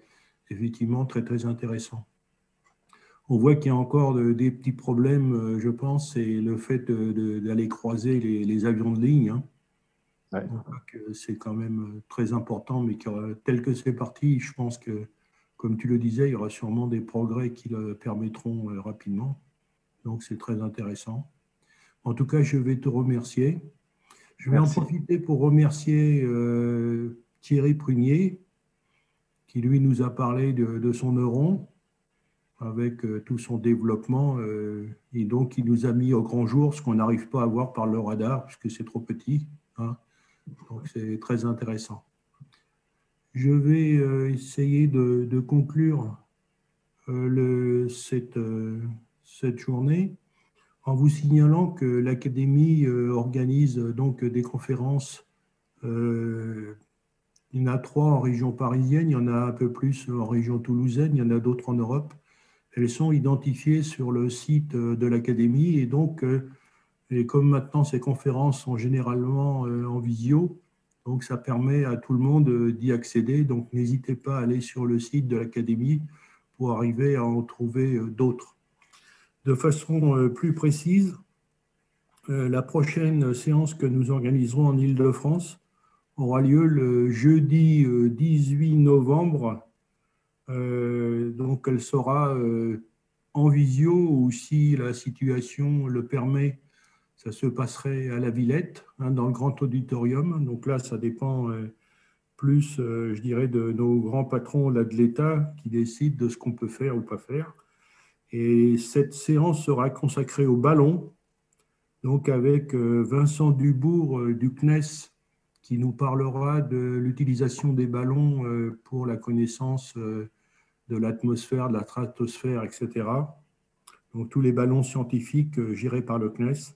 effectivement très, très intéressant. On voit qu'il y a encore des petits problèmes, je pense, c'est le fait d'aller croiser les avions de ligne. Hein. Ouais. On voit que c'est quand même très important, mais tel que c'est parti, je pense que, comme tu le disais, il y aura sûrement des progrès qui le permettront rapidement. Donc, c'est très intéressant. En tout cas, je vais te remercier. Je vais en profiter pour remercier Thierry Prunier, qui lui nous a parlé de son neuron avec tout son développement. Et donc, il nous a mis au grand jour ce qu'on n'arrive pas à voir par le radar, puisque c'est trop petit. Hein. Donc, c'est très intéressant. Je vais essayer de conclure cette journée en vous signalant que l'Académie organise donc des conférences. Il y en a 3 en région parisienne, il y en a un peu plus en région toulousaine, il y en a d'autres en Europe. Elles sont identifiées sur le site de l'Académie et donc, et comme maintenant ces conférences sont généralement en visio, donc ça permet à tout le monde d'y accéder. Donc n'hésitez pas à aller sur le site de l'Académie pour arriver à en trouver d'autres. De façon plus précise, la prochaine séance que nous organiserons en Île-de-France aura lieu le jeudi 18 novembre. Donc, elle sera en visio ou si la situation le permet, ça se passerait à la Villette, hein, dans le grand auditorium. Donc là, ça dépend plus, je dirais, de nos grands patrons là, de l'État qui décident de ce qu'on peut faire ou pas faire. Et cette séance sera consacrée au ballon, donc avec Vincent Dubourg du CNES, qui nous parlera de l'utilisation des ballons pour la connaissance de l'atmosphère, de la stratosphère, etc. Donc tous les ballons scientifiques gérés par le CNES.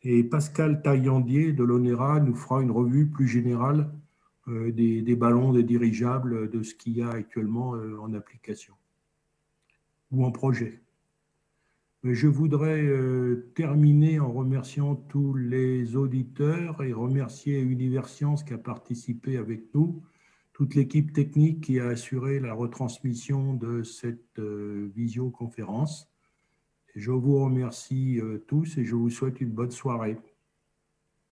Et Pascal Taillandier de l'ONERA nous fera une revue plus générale des ballons, des dirigeables, de ce qu'il y a actuellement en application ou en projet. Je voudrais terminer en remerciant tous les auditeurs et remercier Universcience qui a participé avec nous, toute l'équipe technique qui a assuré la retransmission de cette visioconférence. Je vous remercie tous et je vous souhaite une bonne soirée.